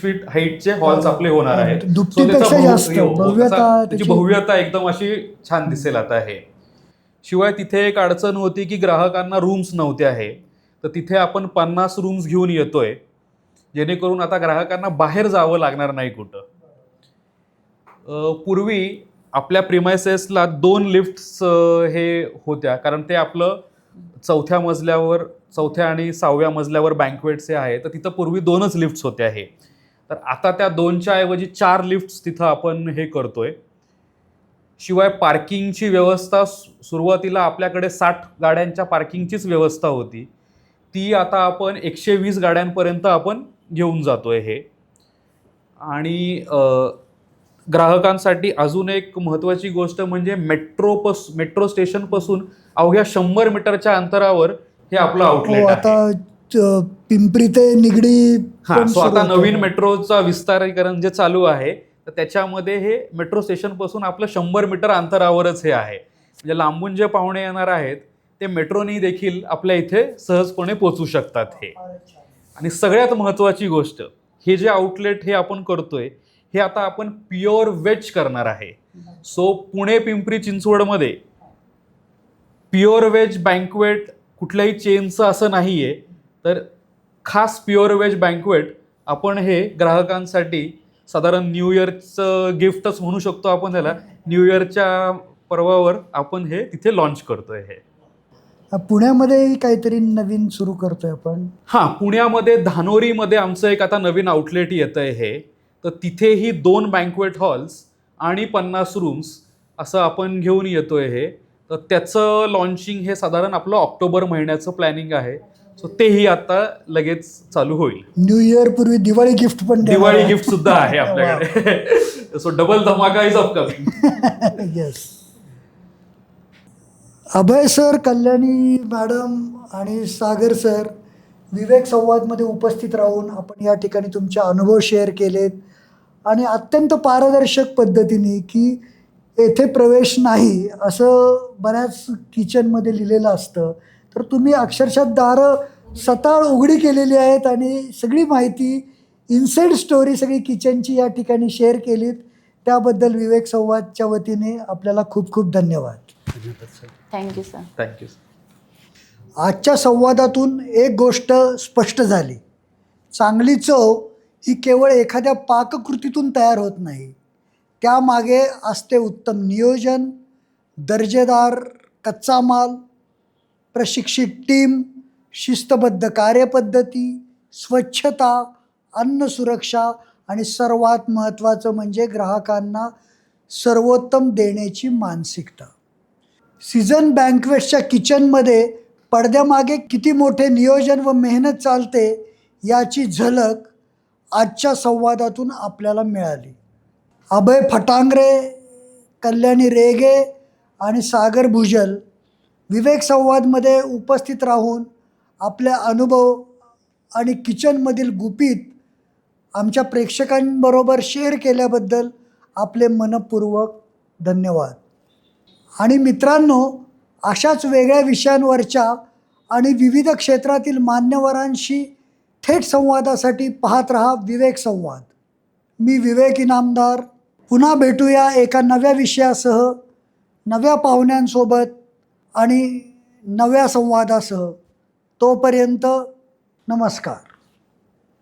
फीट हाईटचे हॉल्स आपले होणार आहेत. दुपटीपेक्षा जास्त भव्यता, त्याची भव्यता एकदम अशी छान दिसेल आता हे. शिवाय तिथे एक अडचण होती की ग्राहकांना रूम्स नव्हत्या आहे, तर तिथे आपण 50 रूम्स घेऊन येतोय, जेणेकरून आता ग्राहकांना बाहेर जावं लागणार नाही कुठं. पूर्वी आपल्या प्रिमायसेसला 2 लिफ्ट्स हे होत्या, कारण ते आपलं 4थ्या आणि 6व्या मजल्यावर बँकवेट्स आहे, तर तिथं पूर्वी 2च लिफ्ट्स होत्या हे. तर आता त्या 2च्या ऐवजी 4 लिफ्ट्स तिथं आपण हे करतोय. शिवाय पार्किंगची व्यवस्था सुरुवातीला आपल्याकडे 60 गाड्यांच्या पार्किंगचीच व्यवस्था होती, ती आता आपण 120 गाड्यांपर्यंत आपण घेऊन जातोय हे. आणि ग्राहकांसाठी अजून एक महत्त्वाची गोष्ट म्हणजे मेट्रो स्टेशनपासून अवघ्या 100 मीटरच्या अंतरावर हे आपलं आउटलेट आहे. आता पिंपरी ते निगडी पण सो आता सुरू होतं. नवीन मेट्रोचा विस्तारीकरण जे चालू आहे, तर त्याच्यामध्ये हे मेट्रो स्टेशनपासून आपलं 100 मीटर अंतरावरच हे आहे. म्हणजे लांबून जे पाहुणे येणार आहेत ते मेट्रोनी देखील आपल्या इथे सहजपणे पोचू शकतात हे. आणि सगळ्यात महत्त्वाची गोष्ट, हे जे आउटलेट हे आपण करतोय हे आता आपण प्युअर व्हेज करणार आहे. सो पुणे पिंपरी चिंचवडमध्ये प्युअर व्हेज बँकवेट कुठल्याही चेनचं असं नाही आहे, तर खास प्युअर व्हेज बँकवेट आपण हे ग्राहकांसाठी साधारण न्यू इयरचं गिफ्टच म्हणू शकतो आपण त्याला. न्यू इयरच्या पर्वावर आपण हे तिथे लॉन्च करतोय हे. पुण्यामध्ये काहीतरी नवीन सुरू करतोय आपण. हां, पुण्यामध्ये धानोरीमध्ये आमचं एक आता नवीन आउटलेट येतं आहे हे. तर तिथेही 2 बँकवेट हॉल्स आणि 50 रूम्स असं आपण घेऊन येतोय हे. तर त्याचं लॉन्चिंग हे साधारण आपलं ऑक्टोबर महिन्याचं प्लॅनिंग आहे. सो तेही आता लगेच चालू होईल. न्यू इयर पूर्वी दिवाळी गिफ्ट पण देणार दिवाळी आहे. गिफ्ट सुद्धा आहे आपल्याकडे. सो डबल धमाका is upcoming. Yes. Abhay sir, Kalyani madam आणि सागर सर, विवेक संवादमध्ये उपस्थित राहून आपण या ठिकाणी तुमचे अनुभव शेअर केलेत आणि अत्यंत पारदर्शक पद्धतीने की येथे प्रवेश नाही असं बऱ्याच किचनमध्ये लिहिलेलं असतं, तर तुम्ही अक्षरशः दारं सताळ उघडी केलेली आहेत आणि सगळी माहिती, इनसाईड स्टोरी सगळी किचनची या ठिकाणी शेअर केलीत. त्याबद्दल विवेक संवादच्या वतीने आपल्याला खूप खूप धन्यवाद. Thank you sir. थँक्यू. आजच्या संवादातून एक गोष्ट स्पष्ट झाली. चांगली चव ही केवळ एखाद्या पाककृतीतून तयार होत नाही. त्यामागे असते उत्तम नियोजन, दर्जेदार कच्चा माल, प्रशिक्षित टीम, शिस्तबद्ध कार्यपद्धती, स्वच्छता, अन्न सुरक्षा आणि सर्वात महत्त्वाचं म्हणजे ग्राहकांना सर्वोत्तम देण्याची मानसिकता. सीझन बँकवेट्सच्या किचनमध्ये पडद्यामागे किती मोठे नियोजन व मेहनत चालते याची झलक आजच्या संवादातून आपल्याला मिळाली. अभय फटांगरे, कल्याणी रेगे आणि सागर भुजल विवेक संवादमध्ये उपस्थित राहून आपले अनुभव आणि किचनमधील गुपित आमच्या प्रेक्षकांबरोबर शेअर केल्याबद्दल आपले मनपूर्वक धन्यवाद. आणि मित्रांनो, अशाच वेगळ्या विषयांवरच्या आणि विविध क्षेत्रातील मान्यवरांशी थेट संवादासाठी पाहत रहा विवेक संवाद. मी विवेक इनामदार. पुन्हा भेटूया एका नव्या विषयासह, नव्या पाहुण्यांसोबत आणि नव्या संवादासह. तोपर्यंत नमस्कार.